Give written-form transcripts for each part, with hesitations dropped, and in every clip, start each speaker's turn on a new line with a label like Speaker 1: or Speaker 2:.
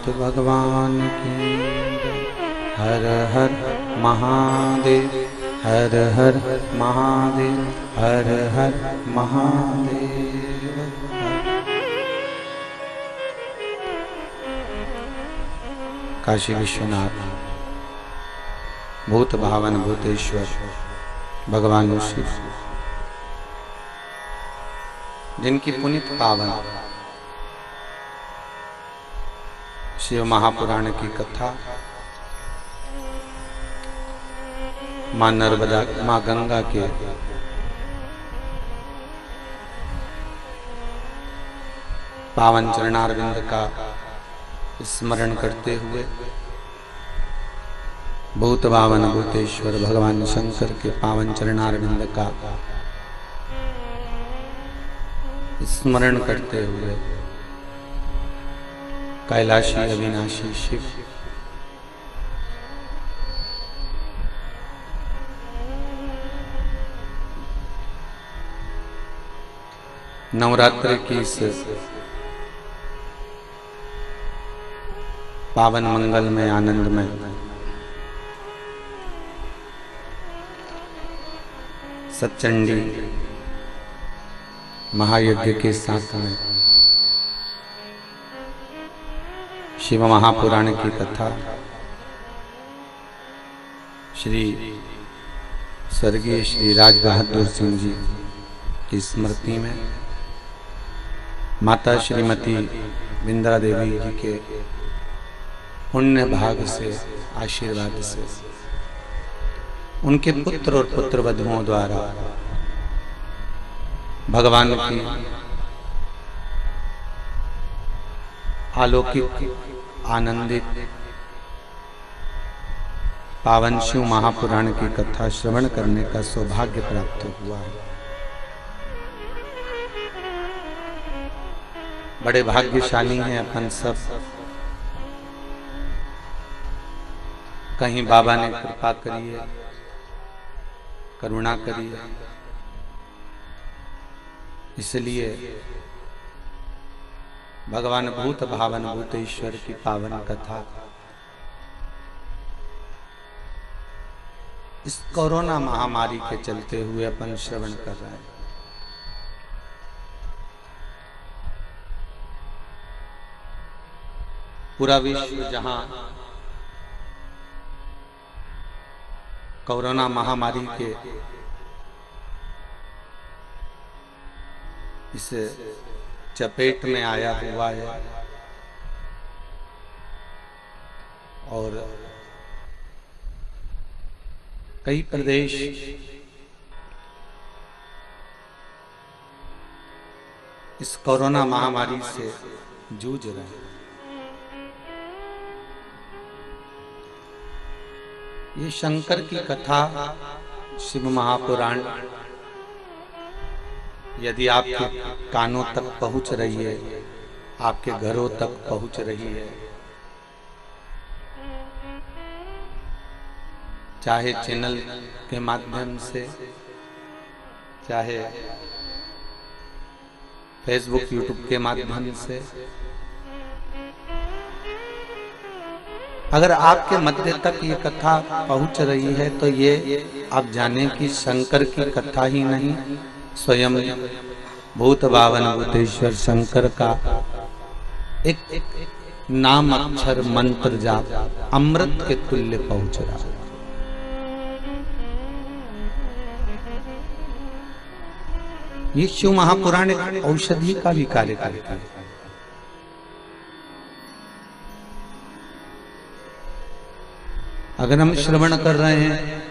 Speaker 1: नाथ भगवान की जय। हर हर महादेव, हर हर महादेव, हर हर महादेव। काशी विश्वनाथ भूत भावन भूतेश्वर भगवान शिव, जिनकी पुनित पावन शिव महापुराण की कथा मां नर्मदा मां गंगा के पावन चरणारविंद का स्मरण करते हुए भूत भावन भूतेश्वर भगवान शंकर के पावन चरणारविंद का स्मरण करते हुए कैलाशी अविनाशी शिव नवरात्रि की इस पावन मंगल में आनंद में सतचंडी महायज्ञ के साथ में शिव महापुराण की कथा श्री स्वर्गीय श्री राज बहादुर सिंह जी की स्मृति में माता श्रीमती बिंद्रा देवी जी के पुण्य भाग से आशीर्वाद से उनके पुत्र और पुत्र वधुओं द्वारा भगवान की अलौकिक आनंदित पावन शिव महापुराण की कथा श्रवण करने का सौभाग्य प्राप्त हुआ है। बड़े भाग्यशाली हैं अपन सब। कहीं बाबा ने कृपा करी है, करुणा करी है, इसलिए भगवान भूत भावन भूतेश्वर की पावन कथा इस कोरोना महामारी के चलते हुए अपन श्रवण कर रहे हैं। पूरा विश्व जहां कोरोना महामारी के इस चपेट में आया हुआ है और कई प्रदेश इस कोरोना महामारी से जूझ रहे हैं। ये शंकर की कथा शिव महापुराण यदि आपके कानों तक पहुंच रही है, आपके घरों तक पहुंच रही है, चाहे चैनल के माध्यम से, चाहे फेसबुक यूट्यूब के माध्यम से, अगर आपके मध्य तक ये कथा पहुंच रही है तो ये आप जाने कि शंकर की कथा ही नहीं, स्वयं भूत भावन भूतेश्वर शंकर का एक नाम अक्षर मंत्र जाप अमृत के तुल्य पहुंच रहा है। ये शिव महापुराण एक औषधि का भी कार्य करता है। अगर हम श्रवण कर रहे हैं,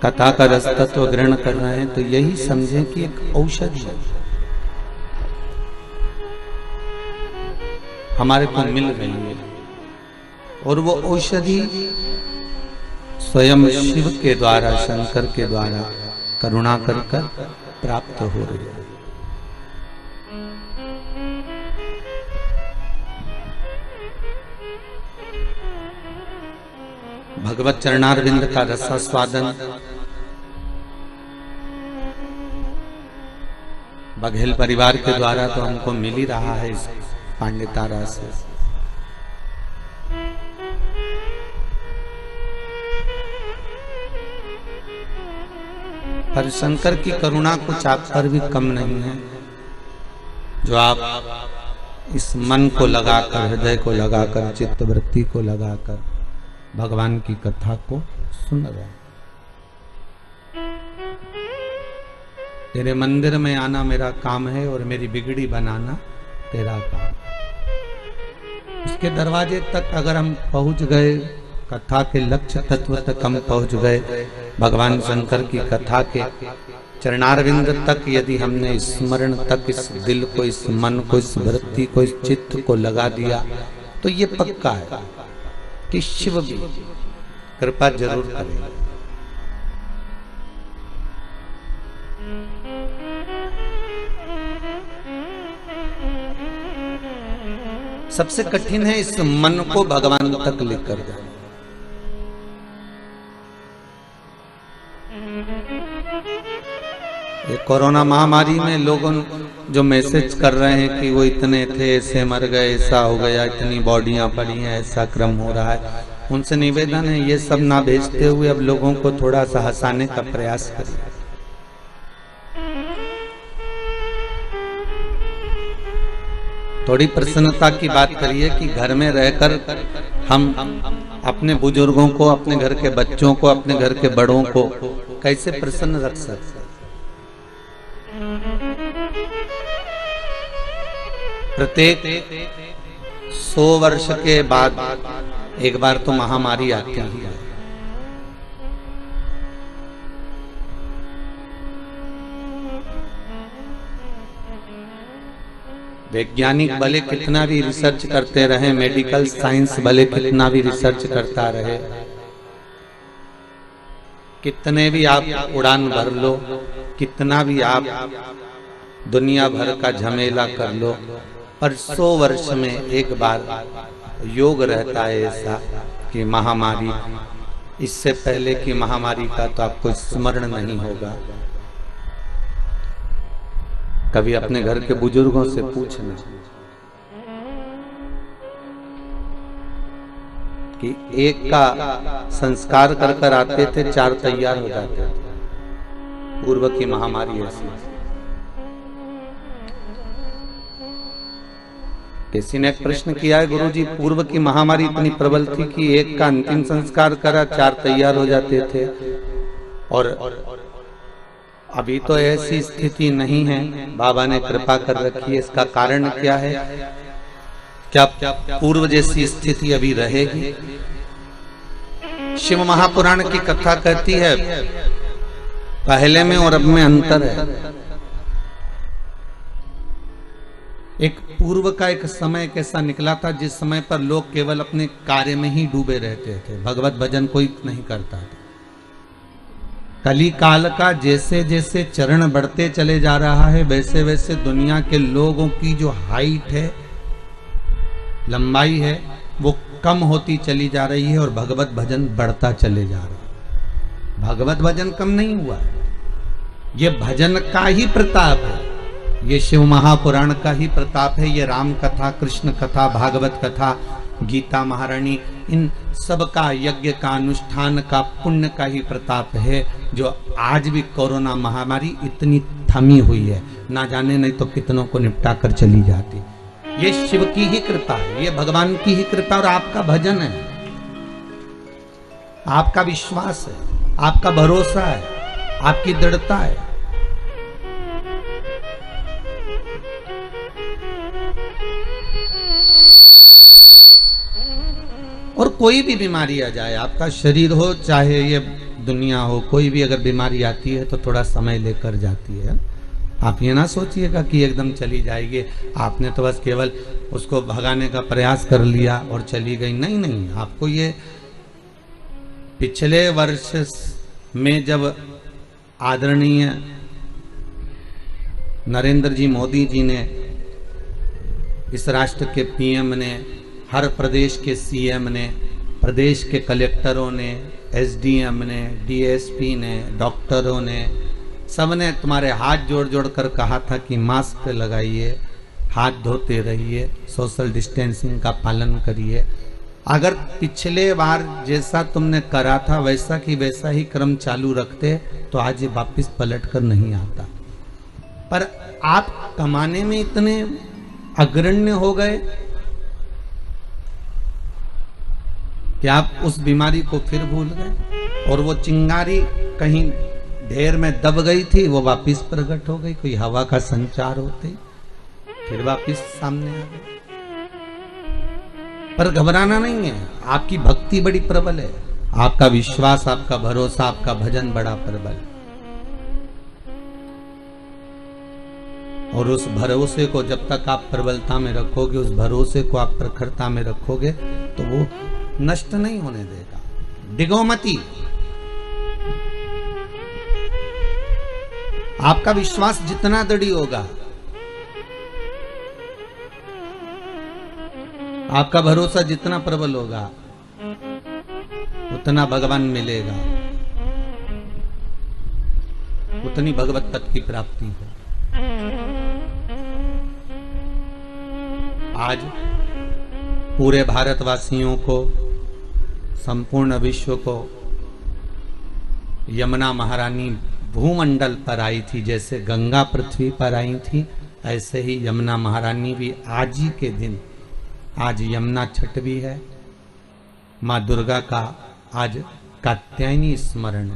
Speaker 1: कथा का रस तत्व ग्रहण कर रहे हैं, तो यही समझें कि एक औषधि हमारे को मिल रही है और वो औषधि स्वयं शिव के द्वारा, शंकर के द्वारा करुणा कर प्राप्त हो रही है। भगवत चरणारविंद का रसास्वादन बघेल परिवार के द्वारा तो हमको मिल ही रहा है इस पांडितारा से। पर शंकर की करुणा कुछ आप पर भी कम नहीं है, जो आप इस मन को लगाकर, हृदय को लगाकर, चित्त वृत्ति को लगाकर भगवान की कथा को सुन रहे हैं। तेरे मंदिर में आना मेरा काम है और मेरी बिगड़ी बनाना तेरा काम है। उसके दरवाजे तक अगर हम पहुंच गए, कथा के लक्ष्य तत्व तक हम पहुंच गए, भगवान शंकर की कथा के चरणारविंद तक यदि हमने स्मरण तक इस दिल को, इस मन को, इस वृत्ति को, इस चित्त को लगा दिया, तो ये पक्का है कि शिव भी कृपा जरूर करेगा। सबसे कठिन है इस मन को भगवान तक लेकर जाना। ये कोरोना महामारी में लोगों जो मैसेज कर रहे हैं कि वो इतने थे, ऐसे मर गए, ऐसा हो गया, इतनी बॉडियां पड़ी हैं, ऐसा क्रम हो रहा है, उनसे निवेदन है ये सब ना भेजते हुए अब लोगों को थोड़ा सा हंसाने का प्रयास करिए। थोड़ी प्रसन्नता की बात करिए कि घर में रहकर हम अपने बुजुर्गों को, अपने घर के बच्चों को, अपने घर के बड़ों को कैसे प्रसन्न रख सकते। प्रत्येक 100 वर्ष के बाद एक बार तो महामारी आती है। वैज्ञानिक भले कितना भी रिसर्च करते रहे, मेडिकल साइंस भले कितना भी रिसर्च करता रहे, कितने भी आप उड़ान भर लो, कितना भी आप दुनिया भर का झमेला कर लो, पर 100 वर्ष में एक बार योग रहता है ऐसा कि महामारी, इससे पहले की महामारी का तो आपको स्मरण नहीं होगा। कभी अपने घर के बुजुर्गों से पूछना कि एक का संस्कार कर कर आते थे, 4 तैयार हो जाते थे। पूर्व की महामारी ऐसी। किसी ने एक प्रश्न किया है, गुरुजी पूर्व की महामारी इतनी प्रबल थी कि एक का अंतिम संस्कार करा, 4 तैयार हो जाते थे, और अभी तो ऐसी स्थिति नहीं है, बाबा ने कृपा कर रखी है। इसका कारण क्या है? क्या पूर्व जैसी स्थिति अभी रहेगी? शिव महापुराण की कथा कहती है पहले में और अब में अंतर है। एक पूर्व का एक समय कैसा निकला था जिस समय पर लोग केवल अपने कार्य में ही डूबे रहते थे, भगवत भजन कोई नहीं करता था। कली काल का जैसे जैसे चरण बढ़ते चले जा रहा है, वैसे वैसे दुनिया के लोगों की जो हाइट है, लंबाई है, वो कम होती चली जा रही है और भगवत भजन बढ़ता चले जा रहा है। भगवत भजन कम नहीं हुआ है, ये भजन का ही प्रताप है, ये शिव महापुराण का ही प्रताप है, ये राम कथा, कृष्ण कथा, भागवत कथा, गीता महारानी, इन सब का, यज्ञ का, अनुष्ठान का, पुण्य का ही प्रताप है, जो आज भी कोरोना महामारी इतनी थमी हुई है, ना जाने नहीं तो कितनों को निपटा कर चली जाती। ये शिव की ही कृपा है, ये भगवान की ही कृपा और आपका भजन है, आपका विश्वास है, आपका भरोसा है, आपकी दृढ़ता है। और कोई भी बीमारी आ जाए, आपका शरीर हो चाहे ये दुनिया हो, कोई भी अगर बीमारी आती है तो थोड़ा समय लेकर जाती है। आप ये ना सोचिएगा कि एकदम चली जाएगी, आपने तो बस केवल उसको भगाने का प्रयास कर लिया और चली गई। नहीं नहीं, आपको ये पिछले वर्ष में जब आदरणीय नरेंद्र जी मोदी जी ने, इस राष्ट्र के पीएम ने, हर प्रदेश के सीएम ने, प्रदेश के कलेक्टरों ने, एसडीएम ने, डीएसपी ने, डॉक्टरों ने, सब ने तुम्हारे हाथ जोड़ जोड़ कर कहा था कि मास्क लगाइए, हाथ धोते रहिए, सोशल डिस्टेंसिंग का पालन करिए। अगर पिछले बार जैसा तुमने करा था वैसा की वैसा ही क्रम चालू रखते तो आज ये वापिस पलट कर नहीं आता। पर आप कमाने में इतने अग्रण्य हो गए कि आप उस बीमारी को फिर भूल गए, और वो चिंगारी कहीं ढेर में दब गई थी, वो वापिस प्रकट हो गई, कोई हवा का संचार होते फिर वापिस सामने आ गई। पर घबराना नहीं है, आपकी भक्ति बड़ी प्रबल है, आपका विश्वास, आपका भरोसा, आपका भजन बड़ा प्रबल है। और उस भरोसे को जब तक आप प्रबलता में रखोगे, उस भरोसे को आप प्रखरता में रखोगे, तो वो नष्ट नहीं होने देगा। डिगोमती, आपका विश्वास जितना दृढ़ होगा, आपका भरोसा जितना प्रबल होगा, उतना भगवान मिलेगा, उतनी भगवत तत्व की प्राप्ति है। आज पूरे भारतवासियों को, संपूर्ण विश्व को यमुना महारानी भूमंडल पर आई थी। जैसे गंगा पृथ्वी पर आई थी, ऐसे ही यमुना महारानी भी आज ही के दिन, आज यमुना छठ भी है, माँ दुर्गा का आज कात्यायनी स्मरण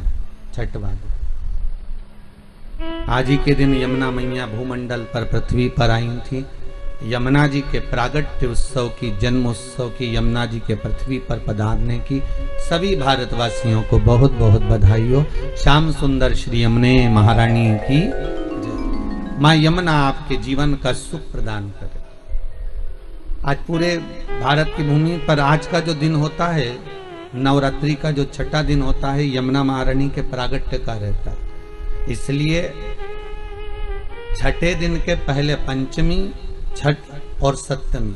Speaker 1: छठवाद। आज ही के दिन यमुना मैया भूमंडल पर पृथ्वी पर आई थी। यमुना जी के प्रागट्य उत्सव की, जन्म उत्सव की, यमुना जी के पृथ्वी पर पधारने की सभी भारतवासियों को बहुत बहुत बधाई हो। श्याम सुंदर श्री यमुने महारानी की जय। माँ यमुना आपके जीवन का सुख प्रदान करे। आज पूरे भारत की भूमि पर आज का जो दिन होता है, नवरात्रि का जो छठा दिन होता है, यमुना महारानी के प्रागट्य का रहता है। इसलिए छठे दिन के पहले पंचमी, छठ और सप्तमी,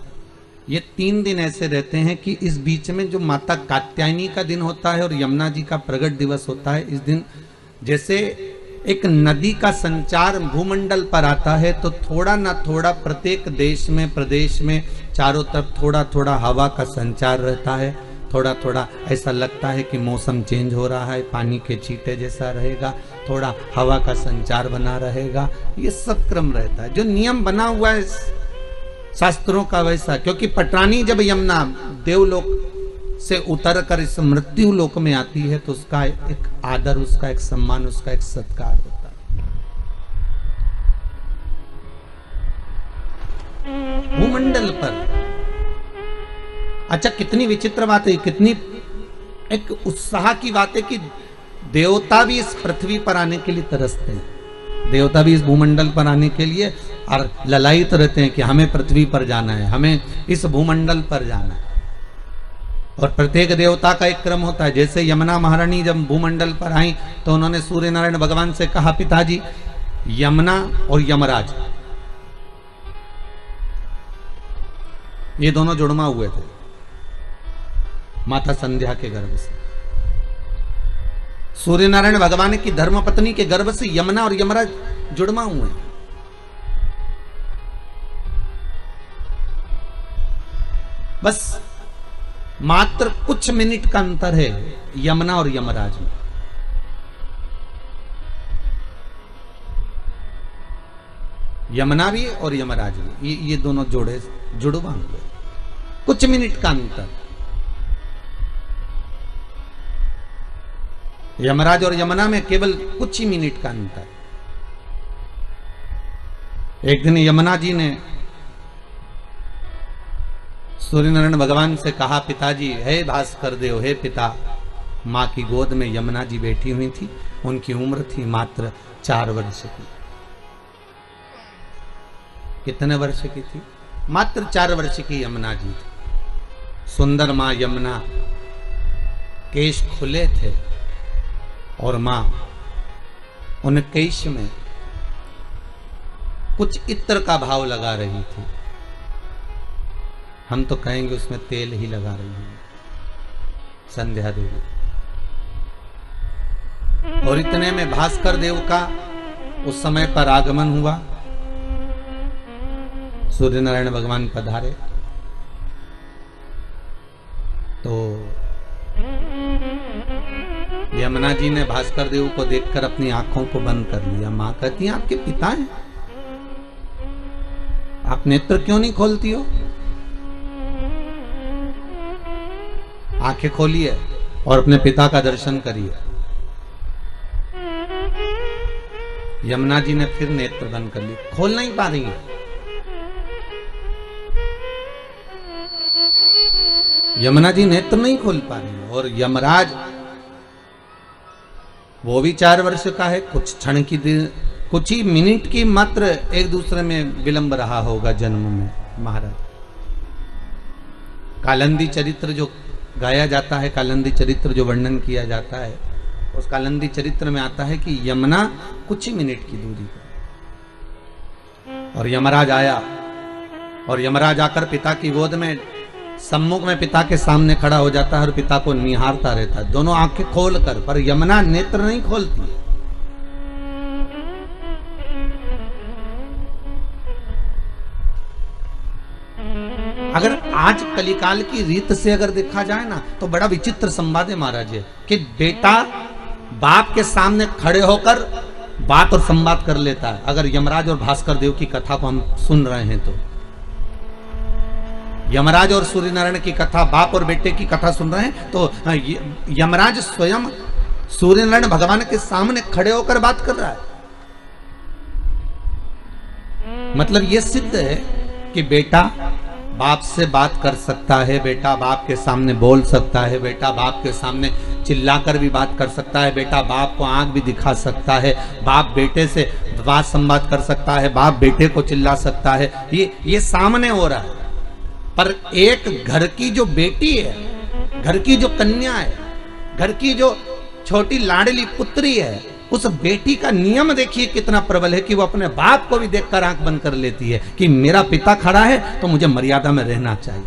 Speaker 1: ये 3 दिन ऐसे रहते हैं कि इस बीच में जो माता कात्यायनी का दिन होता है और यमुना जी का प्रगट दिवस होता है, इस दिन जैसे एक नदी का संचार भूमंडल पर आता है, तो थोड़ा ना थोड़ा प्रत्येक देश में, प्रदेश में चारों तरफ थोड़ा थोड़ा हवा का संचार रहता है। थोड़ा थोड़ा ऐसा लगता है कि मौसम चेंज हो रहा है, पानी के छींटे जैसा रहेगा, थोड़ा हवा का संचार बना रहेगा। ये सब क्रम रहता है, जो नियम बना हुआ है शास्त्रों का वैसा। क्योंकि पटरानी जब यमुना देवलोक से उतर कर इस मृत्यु लोक में आती है, तो उसका एक आदर, उसका एक सम्मान, उसका एक सत्कार होता है भूमंडल पर। अच्छा, कितनी विचित्र बात है, कितनी एक उत्साह की बात है कि देवता भी इस पृथ्वी पर आने के लिए तरसते हैं। देवता भी इस भूमंडल पर आने के लिए और ललायित रहते हैं कि हमें पृथ्वी पर जाना है, हमें इस भूमंडल पर जाना है। और प्रत्येक देवता का एक क्रम होता है। जैसे यमुना महारानी जब भूमंडल पर आई, तो उन्होंने सूर्य नारायण भगवान से कहा, पिताजी यमुना और यमराज ये दोनों जुड़मा हुए थे माता संध्या के गर्भ से। सूर्य नारायण भगवान की धर्मपत्नी के गर्भ से यमुना और यमराज जुड़मा हुए। बस मात्र कुछ मिनट का अंतर है यमुना और यमराज में। यमुना भी और यमराज भी, ये दोनों जोड़े जुड़वा हुए, कुछ मिनट का अंतर। यमराज और यमुना में केवल कुछ ही मिनट का अंतर। एक दिन यमुना जी ने सूर्य नारायण भगवान से कहा, पिताजी, हे भास्कर देव, हे पिता। माँ की गोद में यमुना जी बैठी हुई थी, उनकी उम्र थी मात्र 4 वर्ष की। कितने वर्ष की थी? मात्र 4 वर्ष की यमुना जी थी। सुंदर माँ यमुना, केश खुले थे और माँ उन केश में कुछ इत्र का भाव लगा रही थी। हम तो कहेंगे उसमें तेल ही लगा रही है संध्या देवी। और इतने में भास्कर देव का उस समय पर आगमन हुआ। सूर्य नारायण भगवान पधारे यमुना जी ने भास्कर देव को देखकर अपनी आंखों को बंद कर लिया। मां कहती है आपके पिता हैं, आप नेत्र क्यों नहीं खोलती हो? आंखें खोलिए और अपने पिता का दर्शन करिए। यमुना जी ने फिर नेत्र बंद कर लिए, खोल नहीं पा रही है। यमुना जी नेत्र नहीं खोल पा रही है। और यमराज वो भी 4 वर्ष का है, कुछ क्षण की कुछ ही मिनट की मात्र एक दूसरे में विलंब रहा होगा जन्म में। महाराज कालंदी चरित्र जो गाया जाता है, कालंदी चरित्र जो वर्णन किया जाता है, उस कालंदी चरित्र में आता है कि यमुना कुछ ही मिनट की दूरी पर, और यमराज आया, और यमराज आकर पिता की गोद में सम्मुख में पिता के सामने खड़ा हो जाता है और पिता को निहारता रहता है, दोनों आंखें खोल कर, पर यमुना नेत्र नहीं खोलती है। अगर आज कलिकाल की रीत से अगर देखा जाए ना, तो बड़ा विचित्र संवाद है महाराज जी, कि बेटा बाप के सामने खड़े होकर बात और संवाद कर लेता है। अगर यमराज और भास्कर देव की कथा को हम सुन रहे हैं तो यमराज और सूर्य नारायण की कथा, बाप और बेटे की कथा सुन रहे हैं, तो यमराज स्वयं सूर्य नारायण भगवान के सामने खड़े होकर बात कर रहा है। मतलब यह सिद्ध है कि बेटा बाप से बात कर सकता है, बेटा बाप के सामने बोल सकता है, बेटा बाप के सामने चिल्लाकर भी बात कर सकता है, बेटा बाप को आंख भी दिखा सकता है, बाप बेटे से बात संवाद कर सकता है, बाप बेटे को चिल्ला सकता है। ये सामने हो रहा है। पर एक घर की जो बेटी है, घर की जो कन्या है, घर की जो छोटी लाडली पुत्री है, उस बेटी का नियम देखिए कितना प्रबल है कि वो अपने बाप को भी देखकर आंख बंद कर लेती है कि मेरा पिता खड़ा है तो मुझे मर्यादा में रहना चाहिए।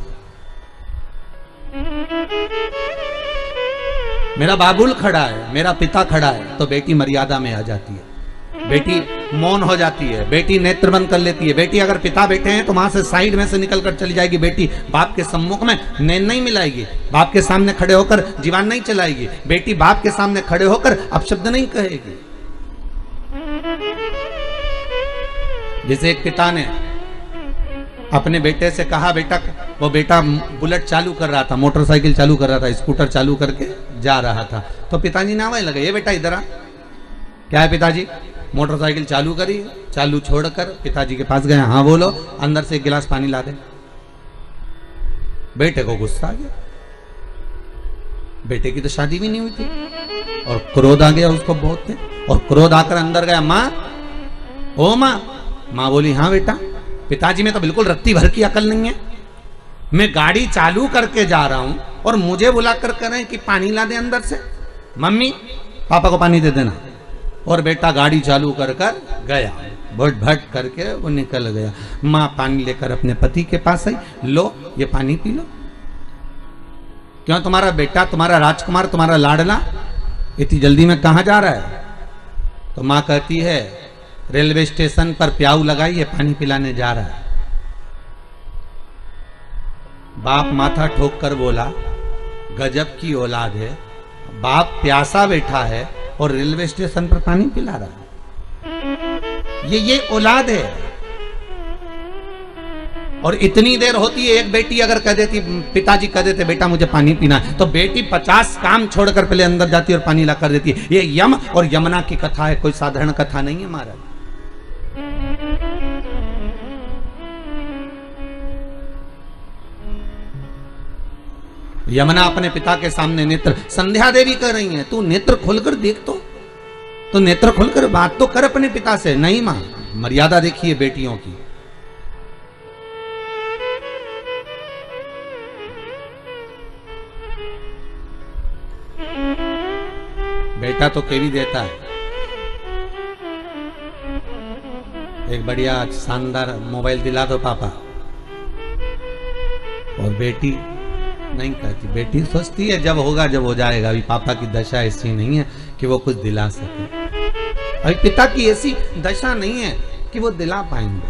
Speaker 1: मेरा बाबुल खड़ा है, मेरा पिता खड़ा है, तो बेटी मर्यादा में आ जाती है, बेटी मौन हो जाती है, बेटी नेत्र बंद कर लेती है। बेटी अगर पिता बैठे हैं तो वहां से साइड में से निकल कर चली जाएगी। बेटी बाप के सम्मुख में नैन नहीं मिलाएगी, बाप के सामने खड़े होकर जीवान नहीं चलाएगी, बेटी बाप के सामने खड़े होकर अपशब्द नहीं कहेगी। जैसे एक पिता ने अपने बेटे से कहा, बेटा, वो बेटा बुलेट चालू कर रहा था, मोटरसाइकिल चालू कर रहा था, स्कूटर चालू करके जा रहा था, तो पिताजी ने आवाज लगे, ये बेटा इधर आ। क्या है पिताजी? मोटरसाइकिल चालू करी, चालू छोड़कर पिताजी के पास गए, हाँ बोलो, अंदर से 1 गिलास पानी ला दे। बेटे को गुस्सा आ गया, बेटे की तो शादी भी नहीं हुई थी, और क्रोध आ गया उसको बहुत थे, और क्रोध आकर अंदर गया, माँ, ओ माँ। माँ बोली, हाँ बेटा। पिताजी में तो बिल्कुल रत्ती भर की अकल नहीं है, मैं गाड़ी चालू करके जा रहा हूं और मुझे बुलाकर कह रहे हैं कि पानी ला दे अंदर से। मम्मी, पापा को पानी दे देना। और बेटा गाड़ी चालू कर गया, भट भट करके वो निकल गया। माँ पानी लेकर अपने पति के पास आई, लो ये पानी पी लो। क्यों, तुम्हारा बेटा, तुम्हारा राजकुमार, तुम्हारा लाडला इतनी जल्दी में कहाँ जा रहा है? तो माँ कहती है, रेलवे स्टेशन पर प्याऊ लगाइए, पानी पिलाने जा रहा है। बाप माथा ठोक कर बोला, गजब की औलाद है, बाप प्यासा बैठा है और रेलवे स्टेशन पर पानी पिला रहा है। ये औलाद है। और इतनी देर होती है, एक बेटी अगर कह देती, पिताजी कह देते बेटा मुझे पानी पीना है, तो बेटी 50 काम छोड़कर पहले अंदर जाती और पानी ला कर देती है। ये यम और यमुना की कथा है, कोई साधारण कथा नहीं है महाराज। यमुना अपने पिता के सामने नेत्र, संध्या देवी कह रही है, तू नेत्र खोलकर देख, तो नेत्र खोलकर बात तो कर अपने पिता से। नहीं मां, मर्यादा देखिए बेटियों की। बेटा तो केवी देता है, एक बढ़िया शानदार मोबाइल दिला दो पापा, और बेटी नहीं कहती। बेटी सोचती है जब होगा जब हो जाएगा, अभी पापा की दशा ऐसी नहीं है कि वो कुछ दिला सके, अभी पिता की ऐसी दशा नहीं है कि वो दिला पाएंगे।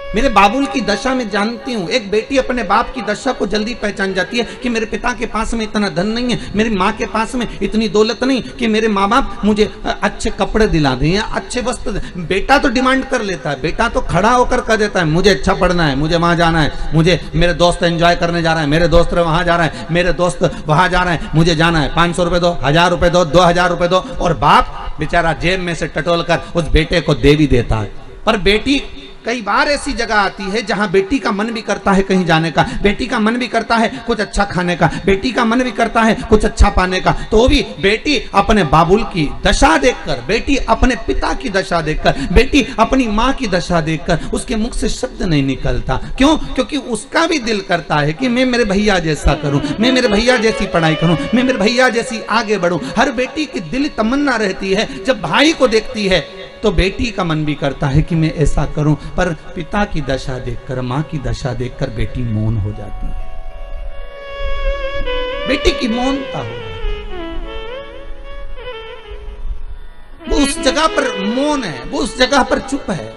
Speaker 1: मेरे बाबुल की दशा में जानती हूँ, एक बेटी अपने बाप की दशा को जल्दी पहचान जाती है कि मेरे पिता के पास में इतना धन नहीं है, मेरी माँ के पास में इतनी दौलत नहीं कि मेरे माँ बाप मुझे अच्छे कपड़े दिला दें या अच्छे वस्त्र दें। बेटा तो डिमांड कर लेता है, बेटा तो खड़ा होकर कह देता है मुझे अच्छा पढ़ना है, मुझे वहां जाना है, मुझे मेरे दोस्त एंजॉय करने जा रहा है, मेरे दोस्त वहां जा रहा है, मेरे दोस्त वहां जा रहे हैं, मुझे जाना है, 500 रुपए दो, 1000 रुपए दो, 2000 रुपए दो। और बाप बेचारा जेब में से टटोल कर उस बेटे को दे भी देता है। पर बेटी कई बार ऐसी जगह आती है जहां बेटी का मन भी करता है कहीं जाने का, बेटी का मन भी करता है कुछ अच्छा खाने का, बेटी का मन भी करता है कुछ अच्छा पाने का, तो भी बेटी अपने बाबुल की दशा देखकर, बेटी अपने पिता की दशा देखकर, बेटी अपनी माँ की दशा देखकर उसके मुख से शब्द नहीं निकलता। क्यों? क्योंकि उसका भी दिल करता है कि मैं मेरे भैया जैसा करूं, मैं मेरे भैया जैसी पढ़ाई करूं, मैं मेरे भैया जैसी आगे बढ़ूं। हर बेटी की दिल तमन्ना रहती है, जब भाई को देखती है तो बेटी का मन भी करता है कि मैं ऐसा करूं, पर पिता की दशा देखकर, मां की दशा देखकर बेटी मौन हो जाती है, बेटी की मौनता हो जाती है। वो उस जगह पर मौन है, वो उस जगह पर चुप है,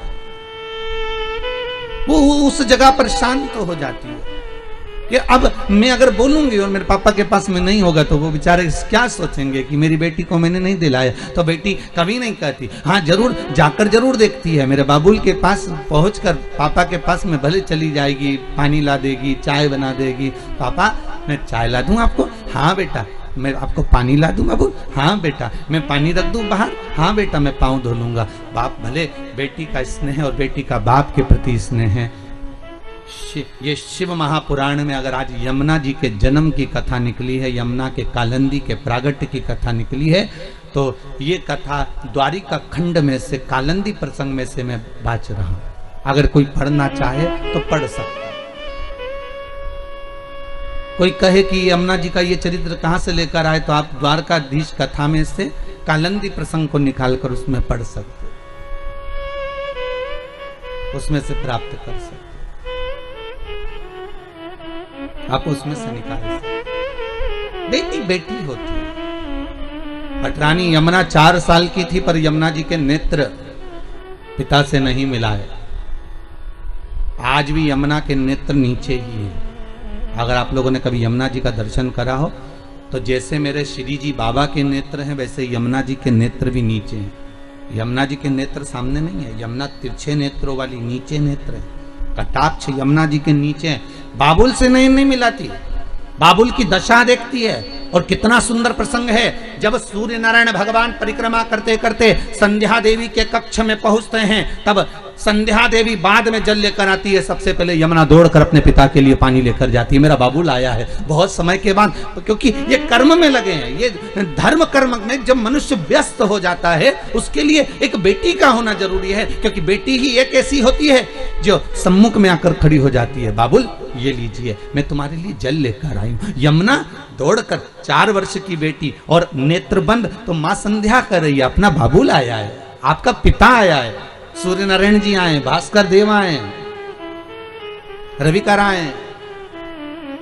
Speaker 1: वो उस जगह पर शांत हो जाती है कि अब मैं अगर बोलूंगी और मेरे पापा के पास में नहीं होगा तो वो बेचारे क्या सोचेंगे कि मेरी बेटी को मैंने नहीं दिलाया। तो बेटी कभी नहीं कहती, हाँ जरूर जाकर जरूर देखती है, मेरे बाबुल के पास पहुंचकर पापा के पास में भले चली जाएगी, पानी ला देगी, चाय बना देगी, पापा मैं चाय ला दूं आपको, हाँ बेटा मैं आपको पानी ला दूं बाबू, हाँ बेटा मैं पानी रख दूं बाहर, हाँ बेटा मैं पाँव धो लूंगा। बाप भले बेटी का स्नेह और बेटी का बाप के प्रति स्नेह है। ये शिव महापुराण में अगर आज यमुना जी के जन्म की कथा निकली है, यमुना के कालिंदी के प्रागट्य की कथा निकली है, तो ये कथा द्वारिका खंड में से कालिंदी प्रसंग में से मैं बाच रहा हूं। अगर कोई पढ़ना चाहे तो पढ़ सकता। कोई कहे कि यमुना जी का ये चरित्र कहां से लेकर आए, तो आप द्वारकाधीश कथा में से कालिंदी प्रसंग को निकालकर उसमें पढ़ सकते, उसमें से प्राप्त कर सकते, आप उसमें से निकाल सकते। बेटी बेटी होती है। पटरानी यमुना 4 साल की थी पर यमुना जी के नेत्र पिता से नहीं मिलाए। आज भी यमुना के नेत्र नीचे ही है। अगर आप लोगों ने कभी यमुना जी का दर्शन करा हो तो जैसे मेरे श्री जी बाबा के नेत्र हैं वैसे यमुना जी के नेत्र भी नीचे हैं। यमुना जी के नेत्र सामने नहीं है, यमुना तिरछे नेत्रों वाली नीचे नेत्र है। कटाक्ष यमुना जी के नीचे, बाबुल से नहीं मिलाती, बाबुल की दशा देखती है। और कितना सुंदर प्रसंग है, जब सूर्य नारायण भगवान परिक्रमा करते करते संध्या देवी के कक्ष में पहुंचते हैं, तब संध्या देवी बाद में जल लेकर आती है, सबसे पहले यमुना दौड़कर अपने पिता के लिए पानी लेकर जाती है। मेरा बाबुल आया है बहुत समय के बाद, क्योंकि ये कर्म में लगे हैं, ये धर्म कर्म में जब मनुष्य व्यस्त हो जाता है उसके लिए एक बेटी का होना जरूरी है, क्योंकि बेटी ही एक ऐसी होती है जो सम्मुख में आकर खड़ी हो जाती है। बाबुल ये लीजिए, मैं तुम्हारे लिए जल लेकर आई हूं। यमुना दौड़कर 4 वर्ष की बेटी और नेत्र बंद, तो मां संध्या कर रही है, अपना बाबुल आया है, आपका पिता आया है, सूर्य नारायण जी आए, भास्कर देव आए, रविकर आए,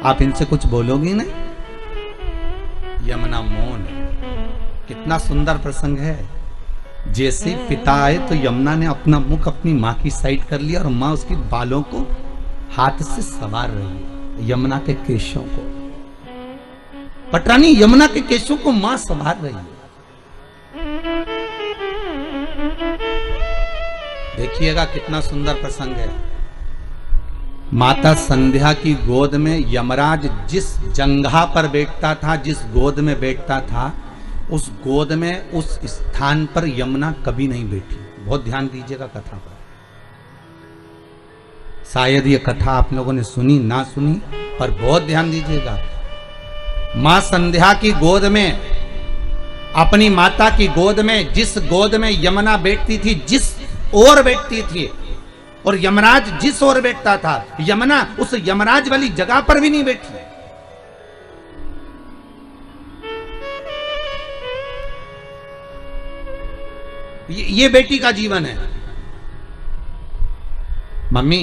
Speaker 1: आप इनसे कुछ बोलोगी नहीं। यमुना मौन। कितना सुंदर प्रसंग है। जैसे पिता आए तो यमुना ने अपना मुख अपनी मां की साइड कर लिया और मां उसकी बालों को हाथ से संवार रही है, यमुना के केशों को। पटरानी यमुना के केशों को मां संवार रही है। देखिएगा कितना सुंदर प्रसंग है। माता संध्या की गोद में यमराज जिस जंघा पर बैठता था, जिस गोद में बैठता था, उस गोद में उस स्थान पर यमुना कभी नहीं बैठी। बहुत ध्यान दीजिएगा कथा पर। शायद ये कथा आप लोगों ने सुनी ना सुनी, पर बहुत ध्यान दीजिएगा। मां संध्या की गोद में, अपनी माता की गोद में, जिस गोद में यमुना बैठती थी, जिस ओर बैठती थी, और यमराज जिस ओर बैठता था, यमुना उस यमराज वाली जगह पर भी नहीं बैठी। ये बेटी का जीवन है। मम्मी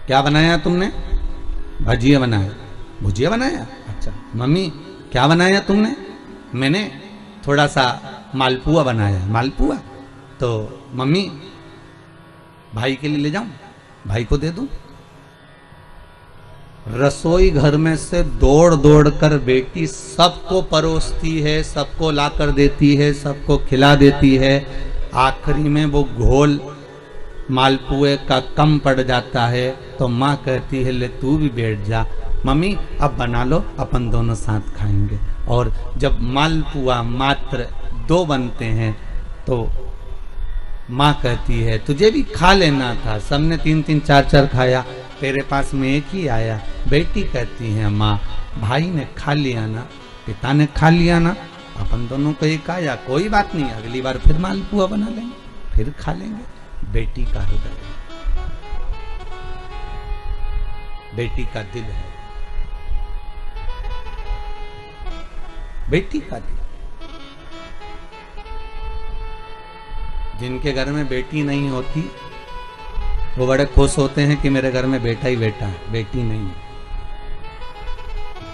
Speaker 1: क्या बनाया तुमने? भजिया बनाया। भुजिया बनाया? अच्छा। मम्मी क्या बनाया तुमने? मैंने थोड़ा सा मालपुआ बनाया। मालपुआ? तो मम्मी भाई के लिए ले जाऊं? भाई को दे दूं? रसोई घर में से दौड़ दौड़ कर बेटी सबको परोसती है, सबको लाकर देती है, सबको खिला देती है। आखिरी में वो घोल मालपुए का कम पड़ जाता है तो माँ कहती है ले तू भी बैठ जा, मम्मी अब बना लो, अपन दोनों साथ खाएंगे। और जब मालपुआ मात्र 2 बनते हैं तो माँ कहती है तुझे भी खा लेना था, सबने 3-3 4-4 खाया, तेरे पास में एक ही आया। बेटी कहती है माँ भाई ने खा लिया ना, पिता ने खा लिया ना, अपन दोनों को एक आया, कोई बात नहीं, अगली बार फिर मालपुआ बना लेंगे, फिर खा लेंगे। बेटी का हृदय, बेटी का दिल है, बेटी का दिल। जिनके घर में बेटी नहीं होती वो बड़े खुश होते हैं कि मेरे घर में बेटा ही बेटा है, बेटी नहीं।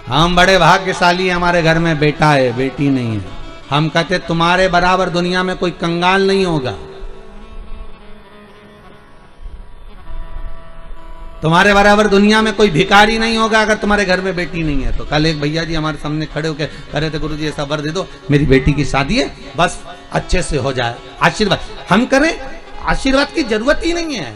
Speaker 1: हम बड़े भाग्यशाली हैं, हमारे घर में बेटा है, बेटी नहीं है। हम कहते तुम्हारे बराबर दुनिया में कोई कंगाल नहीं होगा, तुम्हारे बराबर दुनिया में कोई भिखारी नहीं होगा अगर तुम्हारे घर में बेटी नहीं है। तो कल एक भैया जी हमारे सामने खड़े होकर कह रहे थे गुरुजी ऐसा वर दे दो, मेरी बेटी की शादी है, बस अच्छे से हो जाए, आशीर्वाद। हम करें, आशीर्वाद की जरूरत ही नहीं है।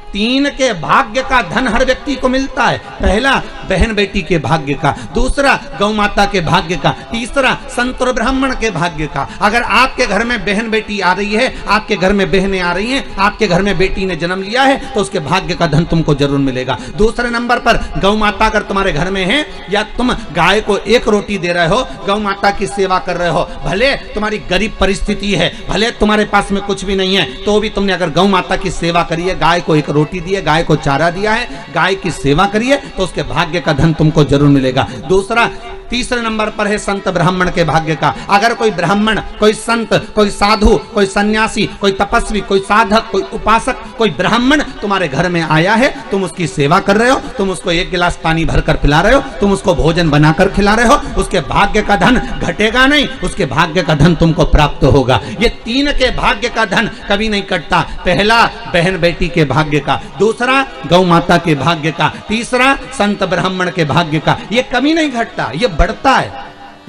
Speaker 1: 3 के भाग्य का धन हर व्यक्ति को मिलता है। पहला बहन बेटी के भाग्य का, दूसरा गौ माता के भाग्य का, तीसरा संत और ब्राह्मण के भाग्य का। अगर आपके घर में बहन बेटी आ रही है, आपके घर में बहनें आ रही हैं, आपके घर में बेटी ने जन्म लिया है तो उसके भाग्य का धन तुमको जरूर मिलेगा। दूसरे नंबर पर गौ माता अगर तुम्हारे घर में है, या तुम गाय को 1 रोटी दे रहे हो, गौ माता की सेवा कर रहे हो, भले तुम्हारी गरीब परिस्थिति है, भले तुम्हारे पास में कुछ भी नहीं है, तो भी तुमने अगर गौ माता की सेवा करी है, गाय को 1 रोटी दी है, गाय को चारा दिया है, गाय की सेवा करिए, तो उसके भाग्य का धन तुमको जरूर मिलेगा। तीसरे नंबर पर है संत ब्राह्मण के भाग्य का। अगर कोई ब्राह्मण, कोई संत, कोई साधु, कोई सन्यासी, कोई तपस्वी, कोई साधक, कोई उपासक, कोई ब्राह्मण तुम्हारे घर में आया है, तुम उसकी सेवा कर रहे हो, तुम उसको 1 गिलास पानी भरकर पिला रहे हो, तुम उसको भोजन बनाकर खिला रहे हो, उसके भाग्य का धन घटेगा नहीं, उसके भाग्य का धन तुमको प्राप्त होगा। ये 3 के भाग्य का धन कभी नहीं कटता। पहला बहन बेटी के भाग्य का, दूसरा गौ माता के भाग्य का, तीसरा संत ब्राह्मण के भाग्य का। ये कभी नहीं घटता, ये बढ़ता है,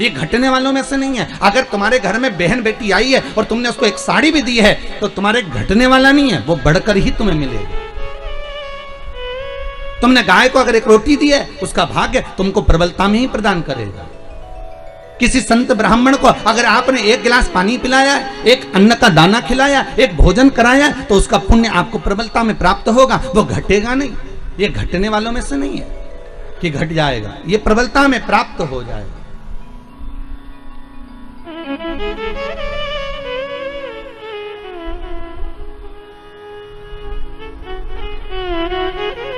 Speaker 1: ये घटने वालों में से नहीं है। अगर तुम्हारे घर में बहन बेटी आई है और तुमने उसको 1 साड़ी भी दी है तो तुम्हारे घटने वाला नहीं है, वो बढ़कर ही तुम्हें मिलेगा। तुमने गाय को अगर 1 रोटी दी है, उसका भाग्य तुमको प्रबलता में ही प्रदान करेगा। किसी संत ब्राह्मण को अगर आपने 1 गिलास पानी पिलाया, 1 अन्न का दाना खिलाया, 1 भोजन कराया, तो उसका पुण्य आपको प्रबलता में प्राप्त होगा, वो घटेगा नहीं। ये घटने वालों में से नहीं है कि घट जाएगा, ये प्रबलता में प्राप्त हो जाएगा।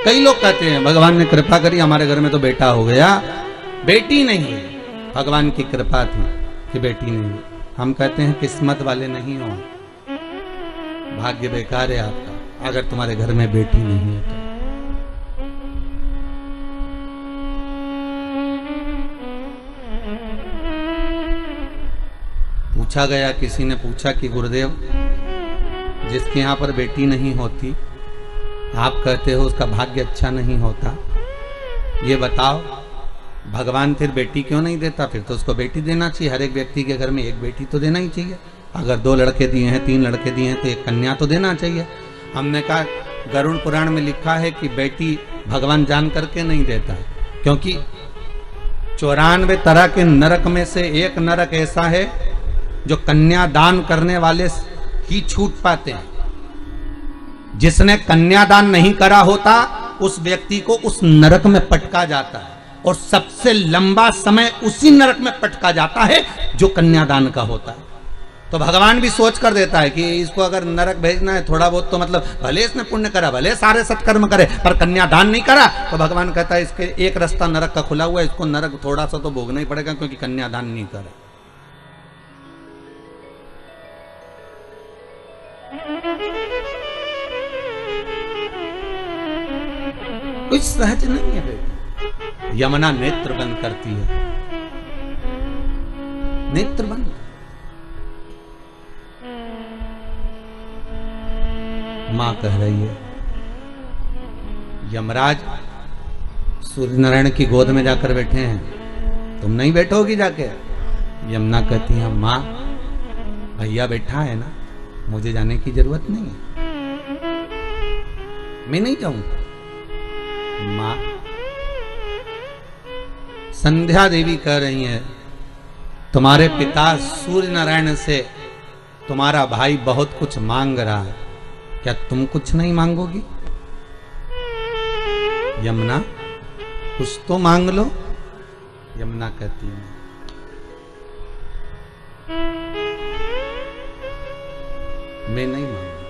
Speaker 1: कई लोग कहते हैं भगवान ने कृपा करी, हमारे घर में तो बेटा हो गया, बेटी नहीं है। भगवान की कृपा थी कि बेटी नहीं है। हम कहते हैं किस्मत वाले नहीं हो, भाग्य बेकार है आपका अगर तुम्हारे घर में बेटी नहीं है तो। पूछा गया, किसी ने पूछा कि गुरुदेव जिसके यहाँ पर बेटी नहीं होती, आप कहते हो उसका भाग्य अच्छा नहीं होता, ये बताओ भगवान फिर बेटी क्यों नहीं देता? फिर तो उसको बेटी देना चाहिए। हर एक व्यक्ति के घर में 1 बेटी तो देना ही चाहिए। अगर 2 लड़के दिए हैं, 3 लड़के दिए हैं, तो 1 कन्या तो देना चाहिए। हमने कहा गरुड़ पुराण में लिखा है कि बेटी भगवान जान करके नहीं देता, क्योंकि 94 तरह के नरक में से एक नरक ऐसा है जो कन्यादान करने वाले ही छूट पाते हैं। जिसने कन्यादान नहीं करा होता उस व्यक्ति को उस नरक में पटका जाता है, और सबसे लंबा समय उसी नरक में पटका जाता है जो कन्यादान का होता है। तो भगवान भी सोच कर देता है कि इसको अगर नरक भेजना है थोड़ा बहुत, तो मतलब भले इसने पुण्य करा, भले सारे सत्कर्म करे, पर कन्यादान नहीं करा, तो भगवान कहता है इसके एक रास्ता नरक का खुला हुआ है, इसको नरक थोड़ा सा तो भोगना ही पड़ेगा क्योंकि कन्यादान नहीं करा। कुछ सहज नहीं है बेटी। यमुना नेत्र बंद करती है, नेत्र बंद। मां कह रही है यमराज सूर्य नारायण की गोद में जाकर बैठे हैं, तुम नहीं बैठोगी जाके? यमुना कहती है माँ भैया बैठा है ना, मुझे जाने की जरूरत नहीं है, मैं नहीं जाऊंगा। माँ संध्या देवी कह रही है तुम्हारे पिता सूर्य नारायण से तुम्हारा भाई बहुत कुछ मांग रहा है, क्या तुम कुछ नहीं मांगोगी? यमुना कुछ तो मांग लो। यमुना कहती है मैं नहीं मांगूंगी।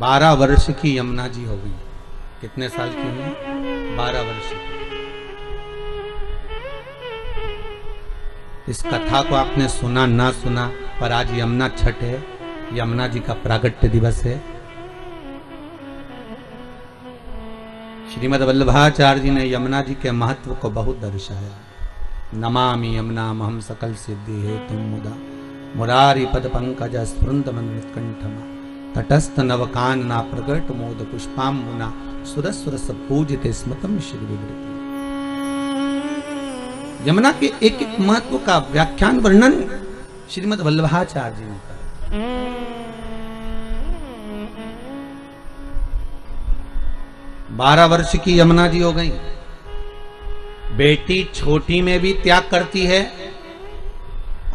Speaker 1: 12 वर्ष की यमुना जी हो गई। कितने साल की हुई? 12 वर्ष की। इस कथा को आपने सुना ना सुना, पर आज यमुना छठ है, यमुना जी का प्रागट्य दिवस है। श्रीमद् वल्लभाचार्य जी ने यमुना जी के महत्व को बहुत दर्शाया। नमामि यमुना महम सकल सिद्धि हे तुम मुदा मुरारी पद पंकज स्फुरंत मन्मथकंठमा तटस्थ नवकान्ना प्रकट मोद पुष्पाम्बुना सुरसुरस पूजिते स्मृतम श्री विवृति। यमुना के एक एक महत्व का व्याख्यान वर्णन श्रीमद् वल्लभाचार्य जी ने कहा। 12 वर्ष की यमुना जी हो गई। बेटी छोटी में भी त्याग करती है।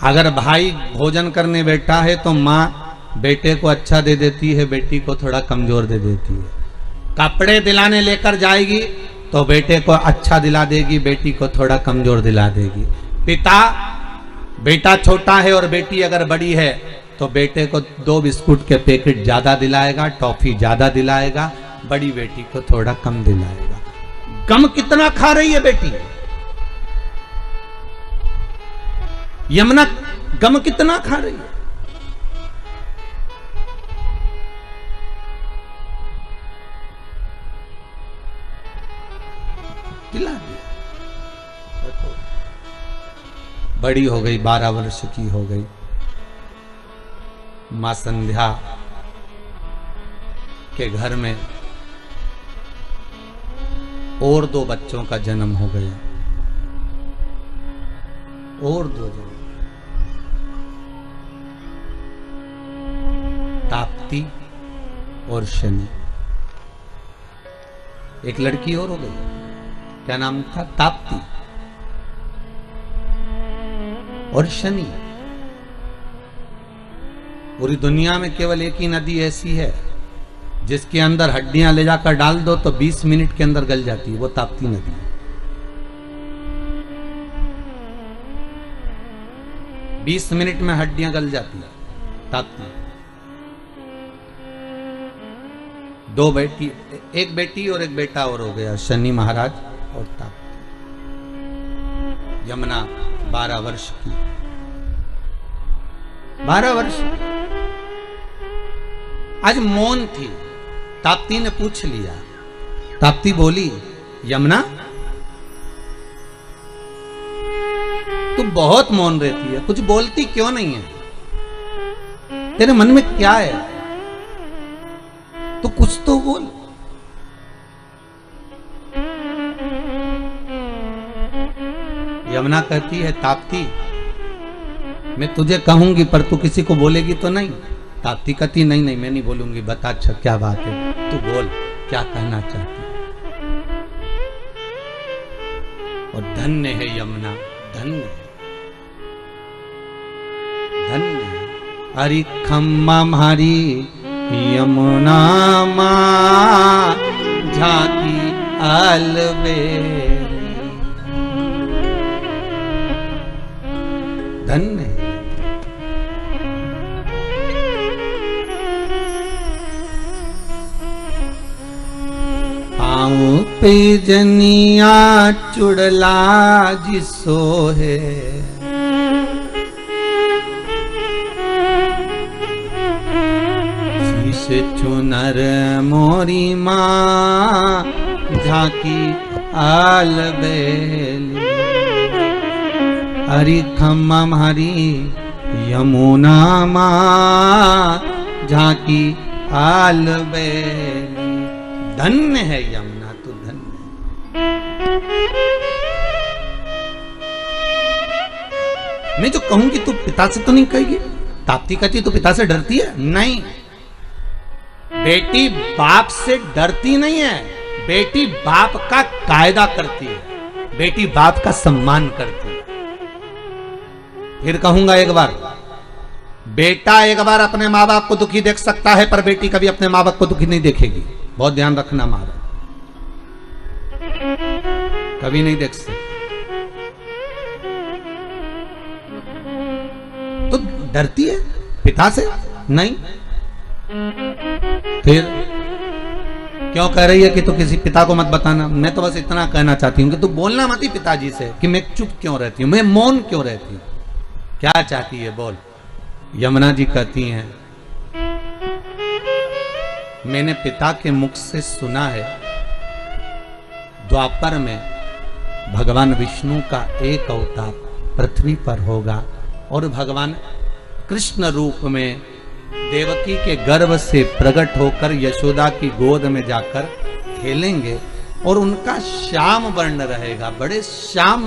Speaker 1: अगर भाई भोजन करने बैठा है तो माँ बेटे को अच्छा दे देती है, बेटी को थोड़ा कमजोर दे देती है। कपड़े दिलाने लेकर जाएगी तो बेटे को अच्छा दिला देगी, बेटी को थोड़ा कमजोर दिला देगी। पिता, बेटा छोटा है और बेटी अगर बड़ी है तो बेटे को 2 बिस्कुट के पैकेट ज्यादा दिलाएगा, टॉफी ज्यादा दिलाएगा, बड़ी बेटी को थोड़ा कम दिलाएगा। गम कितना खा रही है बेटी? यमुना गम कितना खा रही है? दिला दिया। बड़ी हो गई, 12 वर्ष की हो गई। मां संध्या के घर में और 2 बच्चों का जन्म हो गया। और 2 जन्म, ताप्ती और शनि। एक लड़की और हो गई। क्या नाम था? ताप्ती और शनि। पूरी दुनिया में केवल एक ही नदी ऐसी है जिसके अंदर हड्डियां ले जाकर डाल दो तो 20 मिनट के अंदर गल जाती है, वो ताप्ती नदी है। 20 मिनट में हड्डियां गल जाती है, ताप्ती। 2 बेटी, एक बेटी और एक बेटा और हो गया, शनि महाराज और ताप्ती। यमुना 12 वर्ष की। 12 वर्ष आज मौन थी। ताप्ती ने पूछ लिया। ताप्ती बोली, यमुना तू बहुत मौन रहती है, कुछ बोलती क्यों नहीं है? तेरे मन में क्या है? तो कुछ तो बोल। यमुना कहती है, ताप्ती मैं तुझे कहूंगी पर तू किसी को बोलेगी तो नहीं? ताप्ती कहती नहीं नहीं मैं नहीं बोलूंगी, बता अच्छा क्या बात है, तू बोल क्या कहना चाहती है। और धन्य है यमुना, धन्य धन्य। हरि खम्मा हरी यमुना मां झांकी अलबेरी। धन्य। पाँव पे जनिया चुड़ला जिसो है, शीश चुनर मोरी माँ झांकी आलबेली। हरि खम्मा हरी यमुना माँ झांकी आलबेली। धन्य है यमुना, तू धन्य। मैं जो कहूंगी तू पिता से तो नहीं कहेगी। ताप्ती कहती तू पिता से डरती है? नहीं, बेटी बाप से डरती नहीं है, बेटी बाप का कायदा करती है, बेटी बाप का सम्मान करती है। फिर कहूंगा एक बार, बेटा एक बार अपने माँ बाप को दुखी देख सकता है, पर बेटी कभी अपने माँ बाप को दुखी नहीं देखेगी। बहुत ध्यान रखना, माँ बाप कभी नहीं देख सकते। तो डरती है पिता से? नहीं। फिर क्यों कह रही है कि तू किसी पिता को मत बताना? मैं तो बस इतना कहना चाहती हूं कि तू बोलना मत ही पिताजी से कि मैं चुप क्यों रहती हूं, मैं मौन क्यों रहती हूं। क्या चाहती है बोल। यमुना जी कहती हैं, मैंने पिता के मुख से सुना है द्वापर में भगवान विष्णु का एक अवतार पृथ्वी पर होगा और भगवान कृष्ण रूप में देवकी के गर्भ से प्रकट होकर यशोदा की गोद में जाकर खेलेंगे और उनका श्याम वर्ण रहेगा, बड़े श्याम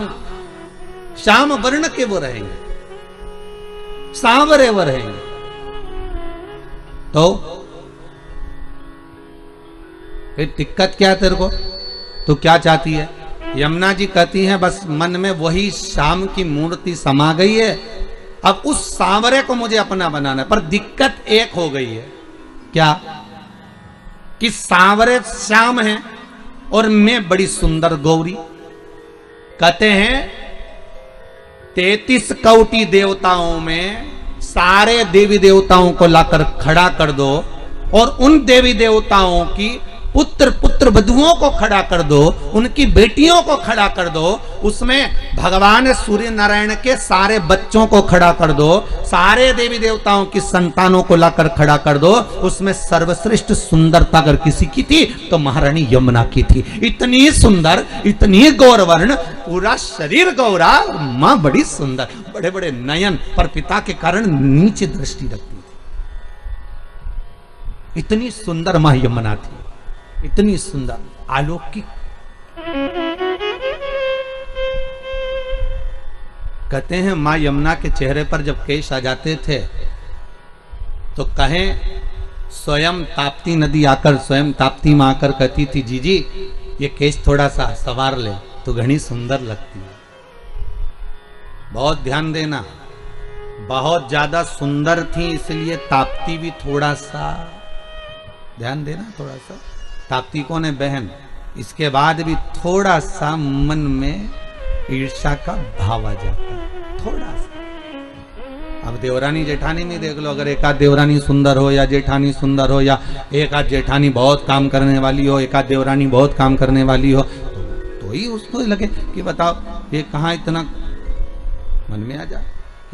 Speaker 1: वर्ण के वो रहेंगे, सांवरे वो रहेंगे। तो फिर दिक्कत क्या है तेरे को? तो क्या चाहती है? यमुना जी कहती हैं बस मन में वही श्याम की मूर्ति समा गई है, अब उस सांवरे को मुझे अपना बनाना है। पर दिक्कत एक हो गई है, क्या कि सांवरे श्याम हैं और मैं बड़ी सुंदर गौरी। कहते हैं 33 कोटि देवताओं में सारे देवी देवताओं को लाकर खड़ा कर दो और उन देवी देवताओं की पुत्र वधुओं को खड़ा कर दो, उनकी बेटियों को खड़ा कर दो, उसमें भगवान सूर्य नारायण के सारे बच्चों को खड़ा कर दो, सारे देवी देवताओं की संतानों को लाकर खड़ा कर दो, उसमें सर्वश्रेष्ठ सुंदरता अगर किसी की थी तो महारानी यमुना की थी। इतनी सुंदर, इतनी गौरवर्ण, पूरा शरीर गौरा, मां बड़ी सुंदर, बड़े बड़े नयन, पर पिता के कारण नीचे दृष्टि रखती थी। इतनी सुंदर मां यमुना थी, इतनी सुंदर, अलौकिक। कहते हैं मां यमुना के चेहरे पर जब केश आ जाते थे तो कहें स्वयं ताप्ती नदी आकर, स्वयं ताप्ती मां आकर कहती थी जीजी ये केश थोड़ा सा सवार ले, तो घनी सुंदर लगती है। बहुत ध्यान देना, बहुत ज्यादा सुंदर थी इसलिए ताप्ती भी थोड़ा सा ध्यान देना, थोड़ा सा। ताप्ती कौन है? बहन। इसके बाद भी थोड़ा सा मन में ईर्ष्या का भाव आ जाता है, थोड़ा सा। अब देवरानी जेठानी में देख लो, अगर एक आध देवरानी सुंदर हो या जेठानी सुंदर हो या एक आध जेठानी बहुत काम करने वाली हो, एक आध देवरानी बहुत काम करने वाली हो, तो ही उसको लगे कि बताओ ये कहाँ इतना मन में आ जाए,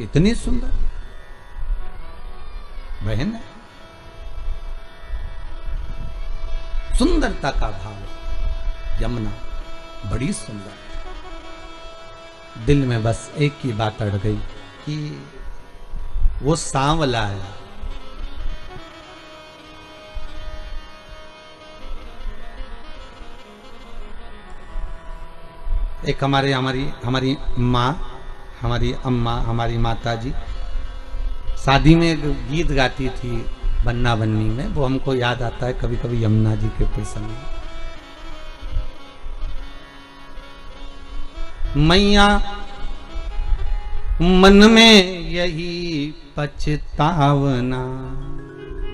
Speaker 1: इतनी सुंदर बहन है। सुंदरता का भाव, यमुना बड़ी सुंदर। दिल में बस एक ही बात अड़ गई कि वो सांवला है। एक हमारी माँ, हमारी अम्मा, हमारी माता जी शादी में एक गीत गाती थी बन्ना बन्नी में, वो हमको याद आता है कभी कभी यमुना जी के प्रसंग में। मैया मन में यही पछतावना,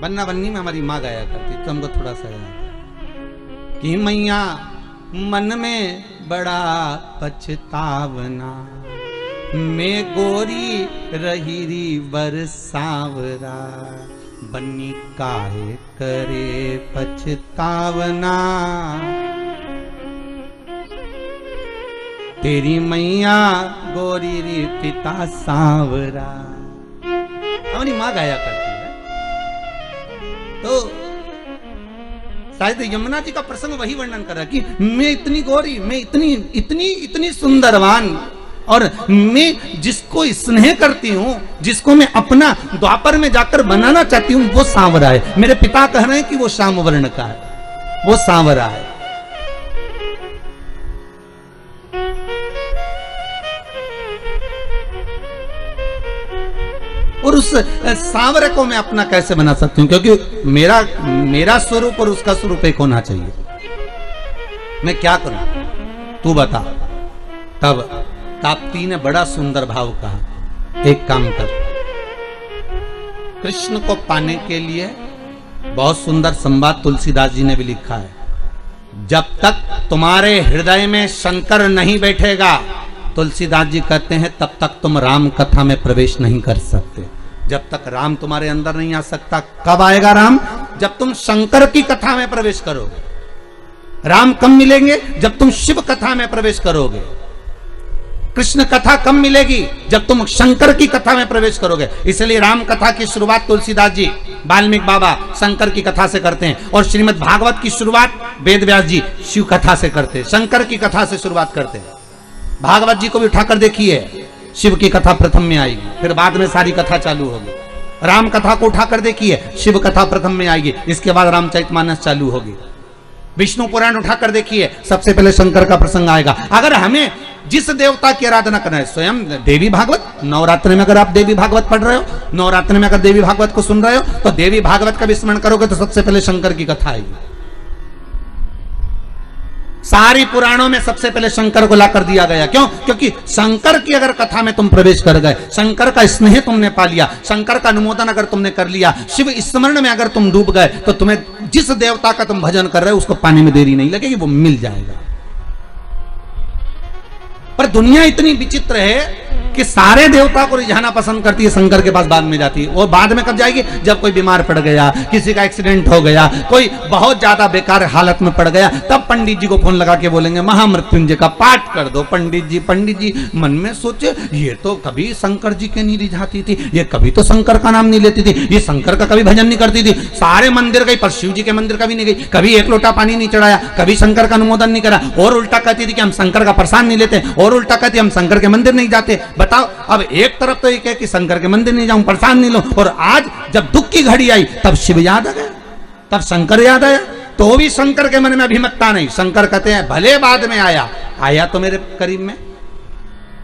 Speaker 1: बन्ना बन्नी में हमारी माँ गाया करती, तो हमको थोड़ा सा याद है कि मैया मन में बड़ा पछतावना, मैं गोरी रही बरसावरा, बन्नी काहे करे पछतावना, तेरी मैया गोरी री पिता सांवरा। हमारी माँ गाया करती है। तो शायद यमुना जी का प्रसंग वही वर्णन कर रहा है कि मैं इतनी गोरी, मैं इतनी इतनी इतनी सुंदरवान, और मैं जिसको स्नेह करती हूँ, जिसको मैं अपना द्वापर में जाकर बनाना चाहती हूँ, वो सांवरा है। मेरे पिता कह रहे हैं कि वो श्याम वर्ण का है, वो सांवरा है। और उस सांवरे को मैं अपना कैसे बना सकती हूँ? क्योंकि मेरा स्वरूप और उसका स्वरूप एक होना चाहिए। मैं क्या करूं, तू बता। तब ताप्ती ने बड़ा सुंदर भाव कहा, एक काम कर, कृष्ण को पाने के लिए बहुत सुंदर संवाद तुलसीदास जी ने भी लिखा है। जब तक तुम्हारे हृदय में शंकर नहीं बैठेगा, तुलसीदास जी कहते हैं, तब तक तुम राम कथा में प्रवेश नहीं कर सकते। जब तक राम तुम्हारे अंदर नहीं आ सकता। कब आएगा राम? जब तुम शंकर की कथा में प्रवेश करोगे। राम कब मिलेंगे? जब तुम शिव कथा में प्रवेश करोगे। कृष्ण कथा कब मिलेगी? जब तुम शंकर की कथा में प्रवेश करोगे। इसलिए राम कथा की शुरुआत तुलसीदास जी, वाल्मीकि बाबा शंकर की कथा से करते हैं, और श्रीमद् भागवत की शुरुआत वेद व्यास जी शिव कथा से करते हैं, शंकर की कथा से शुरुआत करते हैं। भागवत जी को भी उठाकर देखिए, शिव की कथा प्रथम में आएगी, फिर बाद में सारी कथा चालू होगी। राम कथा को उठाकर देखिए, शिव कथा प्रथम में आएगी, इसके बाद रामचरितमानस चालू होगी। विष्णु पुराण उठाकर देखिए, सबसे पहले शंकर का प्रसंग आएगा। अगर हमें जिस देवता की आराधना करना है, स्वयं देवी भागवत, नवरात्र में अगर आप देवी भागवत पढ़ रहे हो, नवरात्र में अगर देवी भागवत को सुन रहे हो, तो देवी भागवत का भी स्मरण करोगे तो सबसे पहले शंकर की कथा आएगी। सारी पुराणों में सबसे पहले शंकर को लाकर दिया गया। क्यों? क्योंकि शंकर की अगर कथा में तुम प्रवेश कर गए, शंकर का स्नेह तुमने पा लिया, शंकर का अनुमोदन अगर तुमने कर लिया, शिव स्मरण में अगर तुम डूब गए, तो तुम्हें जिस देवता का तुम भजन कर रहे हो उसको पाने में देरी नहीं लगेगी, वो मिल जाएगा। पर दुनिया इतनी विचित्र है कि सारे देवता को रिझाना पसंद करती है, शंकर के पास बाद में जाती है। और बाद में कब जाएगी? जब कोई बीमार पड़ गया, किसी का एक्सीडेंट हो गया, कोई बहुत ज्यादा बेकार हालत में पड़ गया, तब पंडित जी को फोन लगा के बोलेंगे महामृत्युंजय का पाठ कर दो। पंडित जी मन में सोचे, ये तो कभी शंकर जी के नहीं रिझाती थी, ये कभी तो शंकर का नाम नहीं लेती थी, ये शंकर का कभी भजन नहीं करती थी, सारे मंदिर गई पर शिव जी के मंदिर कभी नहीं गई, कभी एक लोटा पानी नहीं चढ़ाया, कभी शंकर का अनुमोदन नहीं करा, और उल्टा कहती थी कि हम शंकर का प्रसाद नहीं लेते, और उल्टा कहती हम शंकर के मंदिर नहीं जाते। बताओ, अब एक तरफ तो ये कहे कि शंकर के मंदिर नहीं जाऊं, प्रसाद नहीं लो, और आज जब दुख की घड़ी आई तब शिव याद आ गया, तब शंकर याद आया, तो भी शंकर के मन में अभिमतता नहीं। शंकर कहते हैं भले बाद में आया तो मेरे करीब में।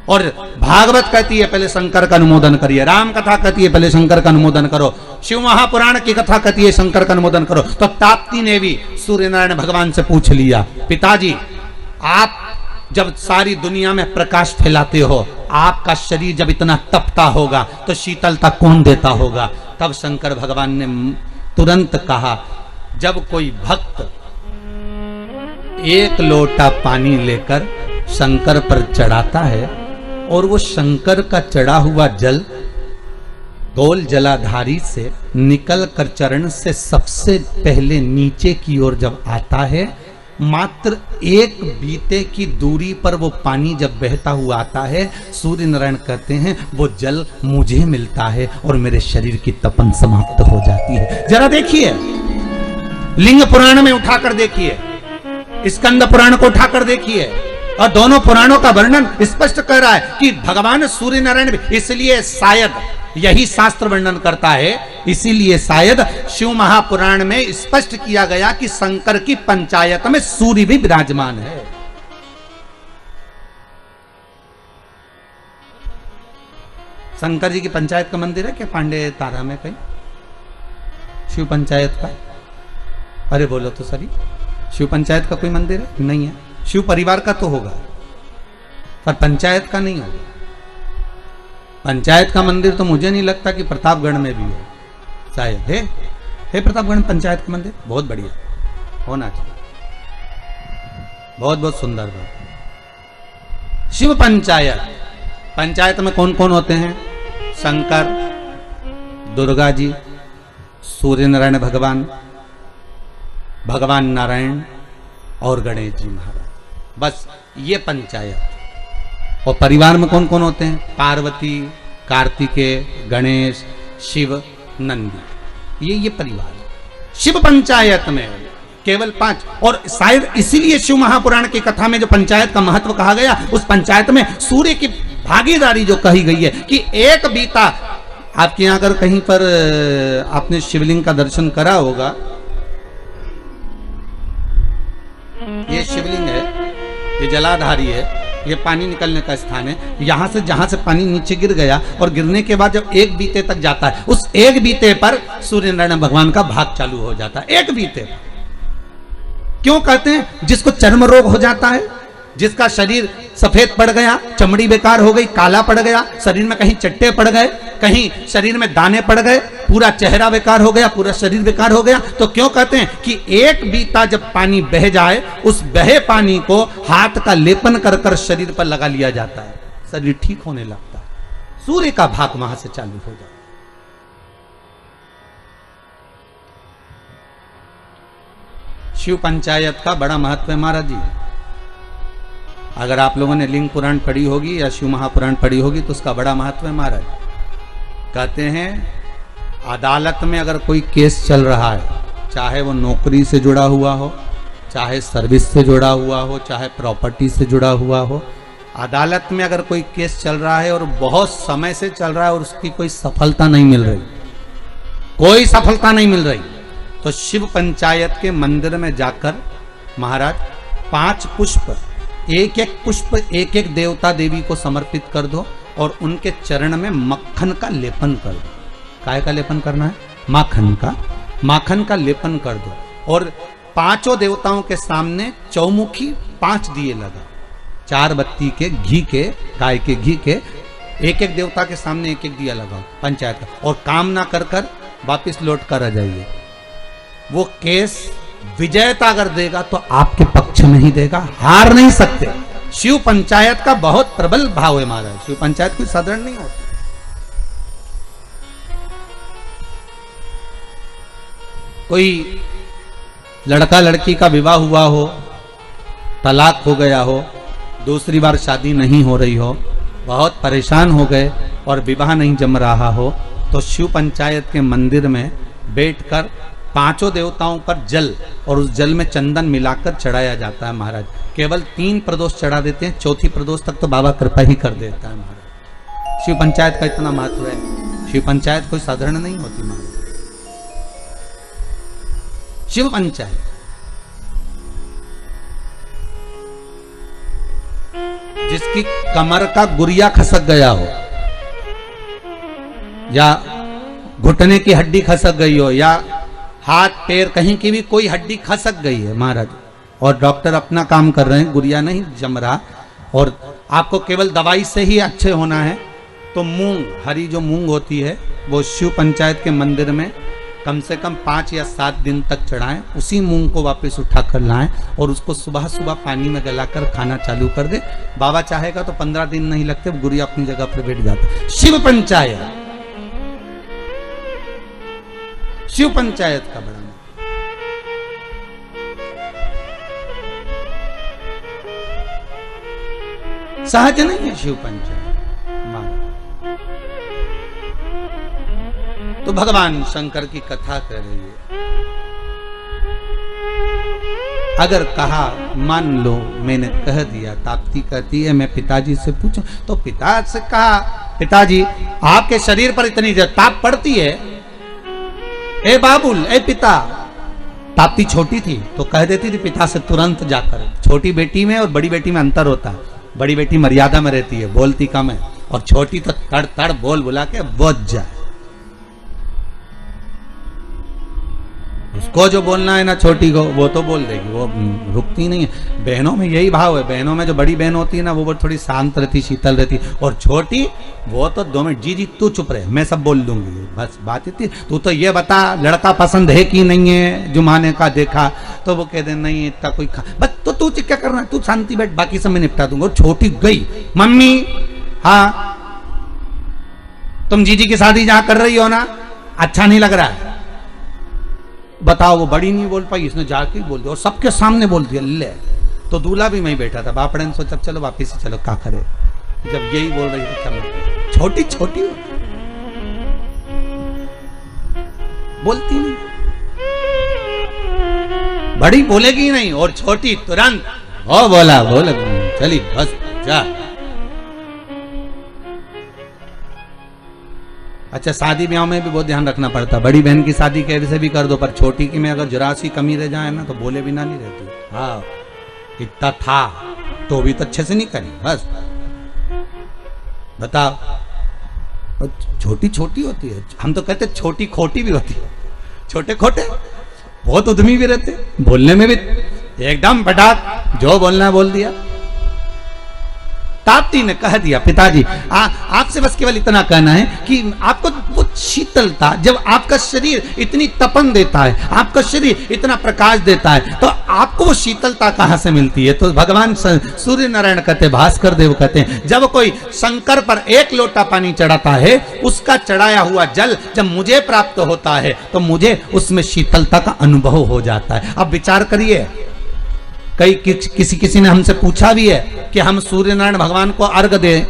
Speaker 1: और भागवत कहती है पहले शंकर का अनुमोदन करिए, राम कथा कहती है पहले शंकर का अनुमोदन करो, शिव महापुराण की कथा कहती है शंकर का अनुमोदन करो। तो ताप्ती ने भी सूर्य नारायण भगवान से पूछ लिया, पिताजी आप जब सारी दुनिया में प्रकाश फैलाते हो, आपका शरीर जब इतना तपता होगा तो शीतलता कौन देता होगा? तब शंकर भगवान ने तुरंत कहा, जब कोई भक्त एक लोटा पानी लेकर शंकर पर चढ़ाता है और वो शंकर का चढ़ा हुआ जल गोल जलाधारी से निकल कर चरण से सबसे पहले नीचे की ओर जब आता है, मात्र एक बीते की दूरी पर वो पानी जब बहता हुआ आता है, सूर्य नारायण कहते हैं वो जल मुझे मिलता है और मेरे शरीर की तपन समाप्त हो जाती है। जरा देखिए, लिंग पुराण में उठाकर देखिए, स्कंद पुराण को उठाकर देखिए, और दोनों पुराणों का वर्णन स्पष्ट कर रहा है कि भगवान सूर्य नारायण, इसलिए शायद यही शास्त्र वर्णन करता है, इसीलिए शायद शिव महापुराण में स्पष्ट किया गया कि शंकर की पंचायत में सूर्य भी विराजमान है। शंकर जी की पंचायत का मंदिर है क्या पांडे तारा में कहीं? शिव पंचायत का? अरे बोलो तो सही, शिव पंचायत का कोई मंदिर है? नहीं है। शिव परिवार का तो होगा पर पंचायत का नहीं होगा। पंचायत का मंदिर तो मुझे नहीं लगता कि प्रतापगढ़ में भी है, शायद है प्रतापगढ़ में पंचायत का मंदिर, बहुत बढ़िया होना चाहिए, बहुत बहुत सुंदर बात। शिव पंचायत, पंचायत में कौन कौन होते हैं? शंकर, दुर्गा जी, सूर्य नारायण भगवान, भगवान नारायण और गणेश जी महाराज, बस ये पंचायत। और परिवार में कौन कौन होते हैं? पार्वती, कार्तिकेय, गणेश, शिव, नंदी, ये परिवार। शिव पंचायत में केवल 5, और शायद इसीलिए शिव महापुराण की कथा में जो पंचायत का महत्व कहा गया, उस पंचायत में सूर्य की भागीदारी जो कही गई है कि एक बीता, आपके यहां अगर कहीं पर आपने शिवलिंग का दर्शन करा होगा, ये शिवलिंग है, ये जलाधारी है, ये पानी निकलने का स्थान है। यहां से जहां से पानी नीचे गिर गया और गिरने के बाद जब एक बीते तक जाता है, उस एक बीते पर सूर्य नारायण भगवान का भाग चालू हो जाता है। एक बीते पर क्यों कहते हैं? जिसको चर्म रोग हो जाता है, जिसका शरीर सफेद पड़ गया, चमड़ी बेकार हो गई, काला पड़ गया, शरीर में कहीं चट्टे पड़ गए, कहीं शरीर में दाने पड़ गए, पूरा चेहरा बेकार हो गया, पूरा शरीर बेकार हो गया, तो क्यों कहते हैं कि एक बीता जब पानी बह जाए, उस बहे पानी को हाथ का लेपन कर कर शरीर पर लगा लिया जाता है, शरीर ठीक होने लगता है। सूर्य का भाग वहां से चालू हो जाता है। शिव पंचायत का बड़ा महत्व है महाराज जी। अगर आप लोगों ने लिंग पुराण पढ़ी होगी या शिव महापुराण पढ़ी होगी तो उसका बड़ा महत्व है महाराज। कहते हैं अदालत में अगर कोई केस चल रहा है, चाहे वो नौकरी से जुड़ा हुआ हो, चाहे सर्विस से जुड़ा हुआ हो, चाहे प्रॉपर्टी से जुड़ा हुआ हो, अदालत में अगर कोई केस चल रहा है और बहुत समय से चल रहा है और उसकी कोई सफलता नहीं मिल रही, कोई सफलता नहीं मिल रही, तो शिव पंचायत के मंदिर में जाकर महाराज 5 पुष्प, एक एक पुष्प एक एक देवता देवी को समर्पित कर दो और उनके चरण में मक्खन का लेपन कर दो। काय का लेपन करना है? माखन का लेपन कर दो और 5 देवताओं के सामने चौमुखी 5 दिए लगा, 4 बत्ती के घी के, गाय के घी के, एक एक देवता के सामने एक एक दिया लगाओ पंचायत का, और काम ना कर कर वापिस लौट कर आ जाइए। वो केस विजयता अगर देगा तो आपके पक्ष में ही देगा, हार नहीं सकते। शिव पंचायत का बहुत प्रबल भाव है महाराज। शिव पंचायत कोई साधारण नहीं होती। कोई लड़का लड़की का विवाह हुआ हो, तलाक हो गया हो, दूसरी बार शादी नहीं हो रही हो, बहुत परेशान हो गए और विवाह नहीं जम रहा हो, तो शिव पंचायत के मंदिर में बैठकर 5 देवताओं पर जल और उस जल में चंदन मिलाकर चढ़ाया जाता है महाराज। केवल 3 प्रदोष चढ़ा देते हैं, चौथी प्रदोष तक तो बाबा कृपा ही कर देता है महाराज। शिव पंचायत का इतना महत्व है। शिव पंचायत कोई साधारण नहीं होती महाराज। शिव पंचायत जिसकी कमर का गुरिया खसक गया हो, या घुटने की हड्डी खसक गई हो, या हाथ पैर कहीं की भी कोई हड्डी खसक गई है महाराज, और डॉक्टर अपना काम कर रहे हैं, गुरिया नहीं जम रहा, और आपको केवल दवाई से ही अच्छे होना है, तो मूंग, हरी जो मूंग होती है, वो शिव पंचायत के मंदिर में कम से कम 5 या 7 दिन तक चढ़ाएं। उसी मूंग को वापस उठा कर लाएं और उसको सुबह सुबह पानी में गलाकर खाना चालू कर दे। बाबा चाहेगा तो 15 दिन नहीं लगते, गुरिया अपनी जगह पर बैठ जाता। शिव पंचायत, शिव पंचायत का बड़ा सहज नहीं है शिव पंचायत। तो भगवान शंकर की कथा कर रही है। अगर कहा, मान लो मैंने कह दिया, ताप्ती कहती है मैं पिताजी से पूछूं, तो पिता से कहा, पिताजी आपके शरीर पर इतनी ताप पड़ती है, ए बाबुल, ए पिता। ताप्ती छोटी थी तो कह देती थी पिता से तुरंत जाकर। छोटी बेटी में और बड़ी बेटी में अंतर होता है। बड़ी बेटी मर्यादा में रहती है, बोलती कम है, और छोटी तो तड़ तड़ बोल बुला के बोझ जाए। उसको जो बोलना है ना छोटी को, वो तो बोल देगी, वो रुकती नहीं है। बहनों में यही भाव है। बहनों में जो बड़ी बहन होती है ना, वो थोड़ी शांत रहती, शीतल रहती, और छोटी वो तो 2 मिनट, जी जी तू चुप रहे, मैं सब बोल दूंगी, बस बात इतनी। तू तो ये बता लड़का पसंद है कि नहीं है, जुमाने का देखा, तो वो कहते नहीं इतना कोई बस, तो तू क्या करना है, तू शांति बैठ, बाकी सब मैं निपटा दूंगा। और छोटी गई, मम्मी हाँ तुम जीजी की शादी जहां कर रही हो ना, अच्छा नहीं लग रहा है, बताओ। वो बड़ी नहीं बोल पाई, इसने जाके बोल दिया और सबके सामने बोल दिया। ले तो दूल्हा भी मैं बैठा था, बापड़े ने सोचा चलो वापिस ही चलो, क्या करे। जब यही बोल रही थी चलो, छोटी छोटी बोलती नहीं, बड़ी बोलेगी नहीं, और छोटी तुरंत वो बोला चली बस जा। अच्छा, शादी ब्याह में भी बहुत ध्यान रखना पड़ता। बड़ी बहन की शादी कैसे भी कर दो, पर छोटी की में अगर जरा सी कमी रह जाए ना तो बोले बिना नहीं रहती। हाँ, इतना था तो भी तो अच्छे से नहीं करी, बस बताओ। छोटी छोटी होती है, हम तो कहते छोटी खोटी भी होती है। छोटे खोटे बहुत उद्यमी भी रहते, बोलने में भी एकदम पटाख, जो बोलना है बोल दिया। ताप्ती ने कह दिया, पिताजी आपसे बस केवल इतना कहना है कि आपको वो शीतलता, जब आपका शरीर इतनी तपन देता है, आपका शरीर इतना प्रकाश देता है, तो आपको वो शीतलता कहां से मिलती है? तो भगवान सूर्य नारायण कहते, भास्कर देव कहते हैं, जब कोई शंकर पर एक लोटा पानी चढ़ाता है, उसका चढ़ाया हुआ जल जब मुझे प्राप्त होता है तो मुझे उसमें शीतलता का अनुभव हो जाता है। अब विचार करिए, कई किसी ने हमसे पूछा भी है कि हम सूर्य नारायण भगवान को अर्घ दें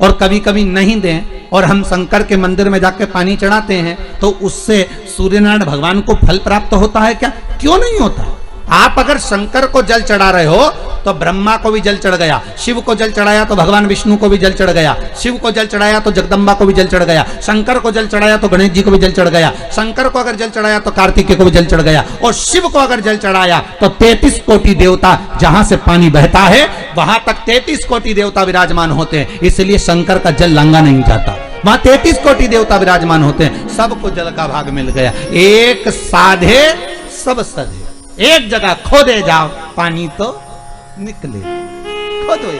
Speaker 1: और कभी कभी नहीं दें, और हम शंकर के मंदिर में जाकर पानी चढ़ाते हैं, तो उससे सूर्य नारायण भगवान को फल प्राप्त होता है क्या? क्यों नहीं होता? आप अगर शंकर को जल चढ़ा रहे हो तो ब्रह्मा को भी जल चढ़ गया, शिव को जल चढ़ाया तो भगवान विष्णु को भी जल चढ़ गया, शिव को जल चढ़ाया तो जगदम्बा को भी जल चढ़ गया, शंकर को जल चढ़ाया तो गणेश जी को भी जल चढ़ गया, शंकर को अगर जल चढ़ाया तो कार्तिकेय को भी जल चढ़ गया, और शिव को अगर जल चढ़ाया तो 33 कोटि देवता, जहां से पानी बहता है वहां तक 33 कोटि देवता विराजमान होते हैं। इसलिए शंकर का जल लांगा नहीं जाता, वहां 33 कोटि देवता विराजमान होते हैं, सबको जल का भाग मिल गया। एक साधे सब सधे, एक जगह खोदे जाओ पानी तो निकले, खोदो।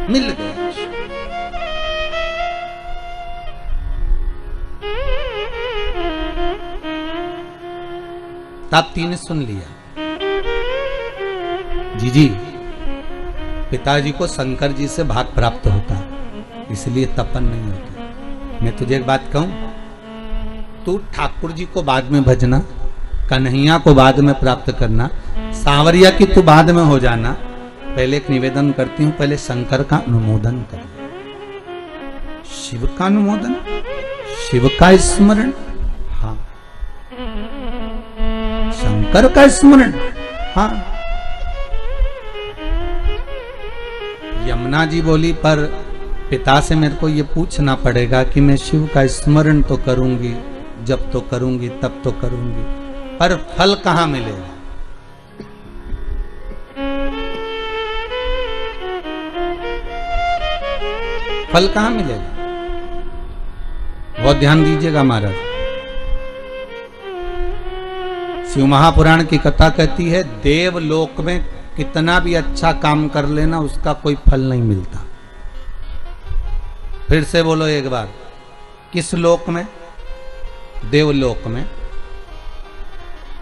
Speaker 1: मिल गया। ताप्ती ने सुन लिया, जी पिताजी को शंकर जी से भाग प्राप्त होता, इसलिए तपन नहीं होती। मैं तुझे एक बात कहूं, तू ठाकुर जी को बाद में भजना, कन्हैया को बाद में प्राप्त करना, सांवरिया की तू बाद में हो जाना। पहले एक निवेदन करती हूं, पहले शंकर का अनुमोदन कर, शिव का अनुमोदन, शिव का स्मरण, हाँ, शंकर का स्मरण, हाँ। यमुना जी बोली, पर पिता से मेरे को ये पूछना पड़ेगा कि मैं शिव का स्मरण तो करूंगी, जब तो करूंगी तब तो करूंगी, पर फल कहां मिलेगा? फल कहां मिलेगा? बहुत ध्यान दीजिएगा महाराज। शिव महापुराण की कथा कहती है, देवलोक में कितना भी अच्छा काम कर लेना उसका कोई फल नहीं मिलता। फिर से बोलो एक बार, किस लोक में? देवलोक में।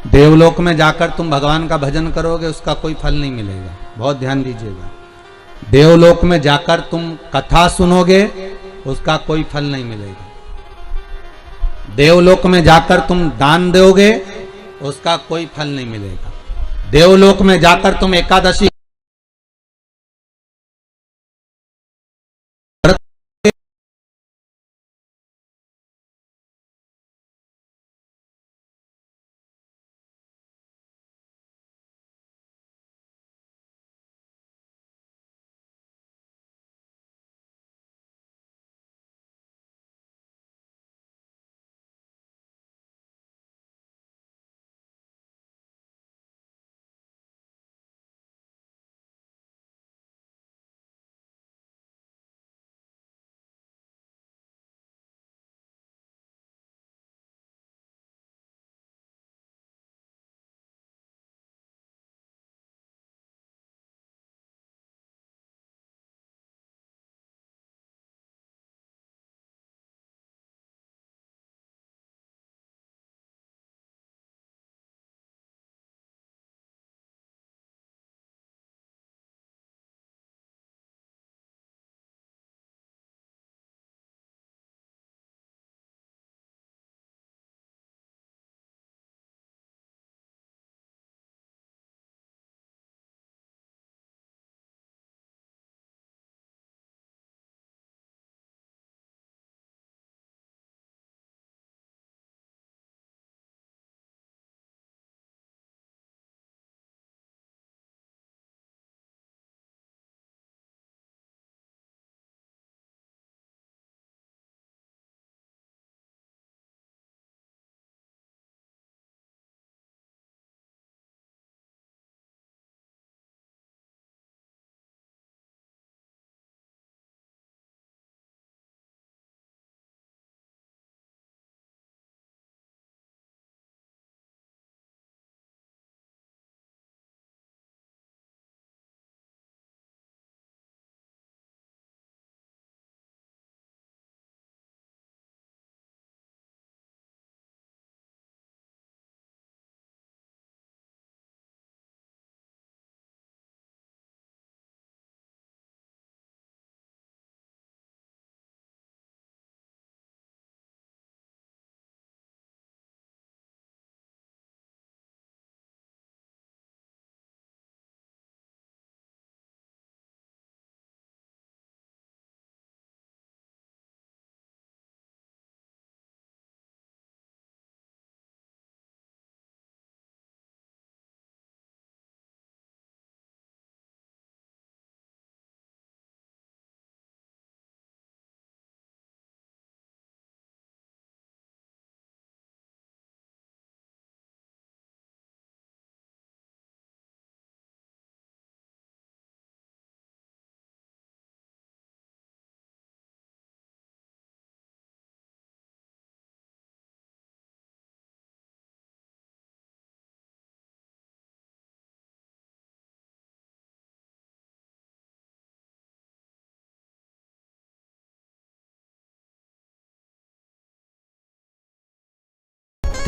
Speaker 1: देवलोक में जाकर तुम भगवान का भजन करोगे, उसका कोई फल नहीं मिलेगा। बहुत ध्यान दीजिएगा। देवलोक में जाकर तुम कथा सुनोगे, उसका कोई फल नहीं मिलेगा। देवलोक में जाकर तुम दान दोगे, उसका कोई फल नहीं मिलेगा। देवलोक में जाकर तुम एकादशी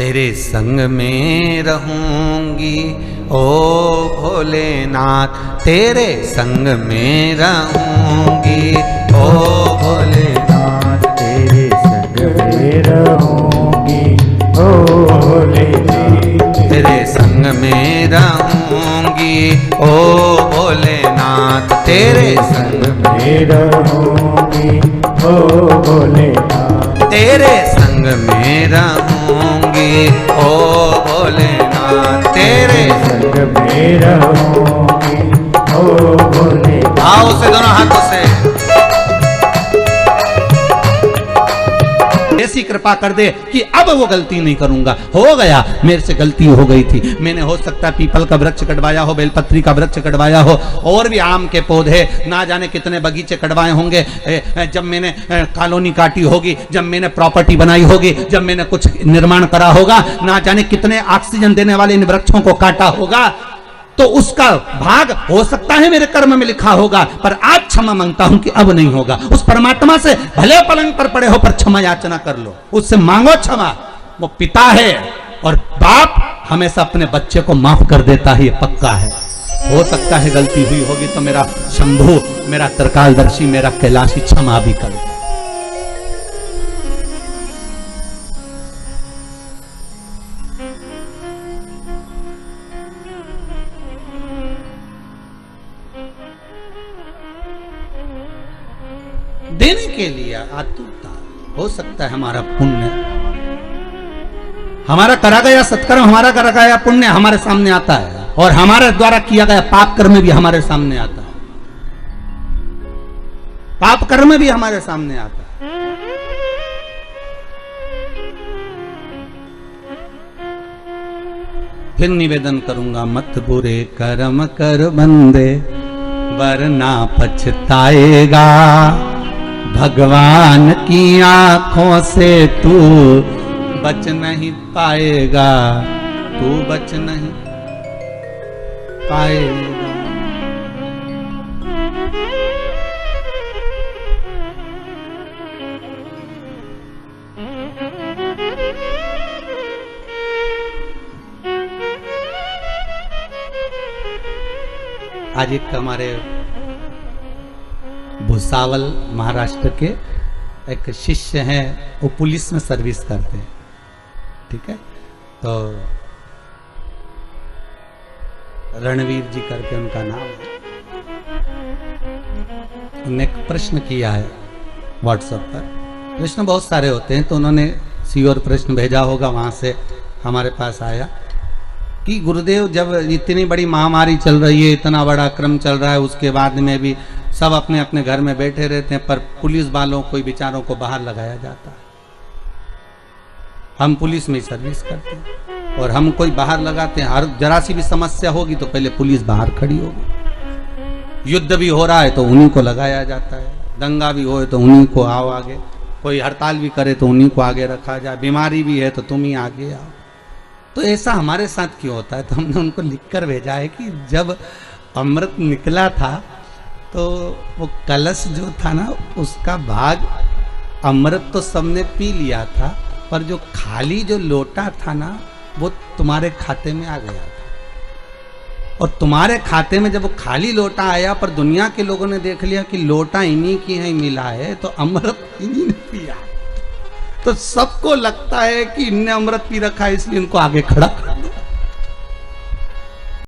Speaker 1: तेरे संग में रहूंगी ओ भोलेनाथ, तेरे संग में रहूंगी ओ भोलेनाथ,
Speaker 2: तेरे संग में रहूंगी ओ भोलेनाथ,
Speaker 1: तेरे संग में रहूंगी ओ भोलेनाथ, तेरे संग
Speaker 2: में रहूंगी ओ भोलेनाथ,
Speaker 1: तेरे संग में रहूंगी ओ भोलेनाथ, तेरे
Speaker 2: संग में रहूंगी ओ भोलेनाथ।
Speaker 1: आओ से दोनों हाथों से ऐसी कृपा कर दे कि अब वो गलती नहीं करूंगा। हो गया, मेरे से गलती हो गई थी। मैंने हो सकता है पीपल का वृक्ष कटवाया हो, बेलपत्री का वृक्ष कटवाया हो, और भी आम के पौधे, ना जाने कितने बगीचे कटवाए होंगे। जब मैंने कॉलोनी काटी होगी, जब मैंने प्रॉपर्टी बनाई होगी, जब मैंने कुछ निर्माण करा होगा, ना जाने कितने ऑक्सीजन देने वाले इन वृक्षों को काटा होगा, तो उसका भाग हो सकता है मेरे कर्म में लिखा होगा। पर आज क्षमा मांगता हूं कि अब नहीं होगा। उस परमात्मा से भले पलंग पर पड़े हो पर क्षमा याचना कर लो, उससे मांगो क्षमा। वो पिता है और बाप हमेशा अपने बच्चे को माफ कर देता है, ये पक्का है। हो सकता है गलती हुई होगी तो मेरा शंभू, मेरा त्रिकालदर्शी, मेरा कैलाशी क्षमा भी कर दे। देने के लिए आतुरता। हो सकता है हमारा पुण्य, हमारा करा गया सत्कर्म, हमारा करा गया पुण्य हमारे सामने आता है, और हमारे द्वारा किया गया पाप कर्म भी हमारे सामने आता है। पाप कर्म भी हमारे सामने आता है। फिर निवेदन करूंगा, मत बुरे कर्म कर बंदे वरना पछताएगा। भगवान की आंखों से तू बच नहीं पाएगा, तू बच नहीं पाएगा। आज एक हमारे भुसावल महाराष्ट्र के एक शिष्य हैं, वो पुलिस में सर्विस करते हैं, ठीक है। तो रणवीर जी करके उनका नाम है। उन्होंने एक प्रश्न किया है व्हाट्सएप पर। प्रश्न बहुत सारे होते हैं, तो उन्होंने सीओर प्रश्न भेजा होगा, वहां से हमारे पास आया कि गुरुदेव, जब इतनी बड़ी महामारी चल रही है, इतना बड़ा क्रम चल रहा है, उसके बाद में भी सब अपने अपने घर में बैठे रहते हैं, पर पुलिस वालों को, बेचारों को बाहर लगाया जाता है। हम पुलिस में सर्विस करते हैं और हम कोई बाहर लगाते हैं। हर जरा सी भी समस्या होगी तो पहले पुलिस बाहर खड़ी होगी। युद्ध भी हो रहा है तो उन्हीं को लगाया जाता है, दंगा भी हो तो उन्हीं को आओ आगे, कोई हड़ताल भी करे तो उन्हीं को आगे रखा जाए, बीमारी भी है तो तुम ही आगे आओ। तो ऐसा हमारे साथ क्यों होता है? तो हमने उनको लिखकर भेजा है कि जब अमृत निकला था तो वो कलश जो था ना, उसका भाग अमृत तो सबने पी लिया था, पर जो खाली जो लोटा था ना, वो तुम्हारे खाते में आ गया था। और तुम्हारे खाते में जब वो खाली लोटा आया, पर दुनिया के लोगों ने देख लिया कि लोटा इन्हीं की है मिला है, तो अमृत इन्हीं ने पिया। तो सबको लगता है कि इनने अमृत पी रखा है, इसलिए इनको आगे खड़ा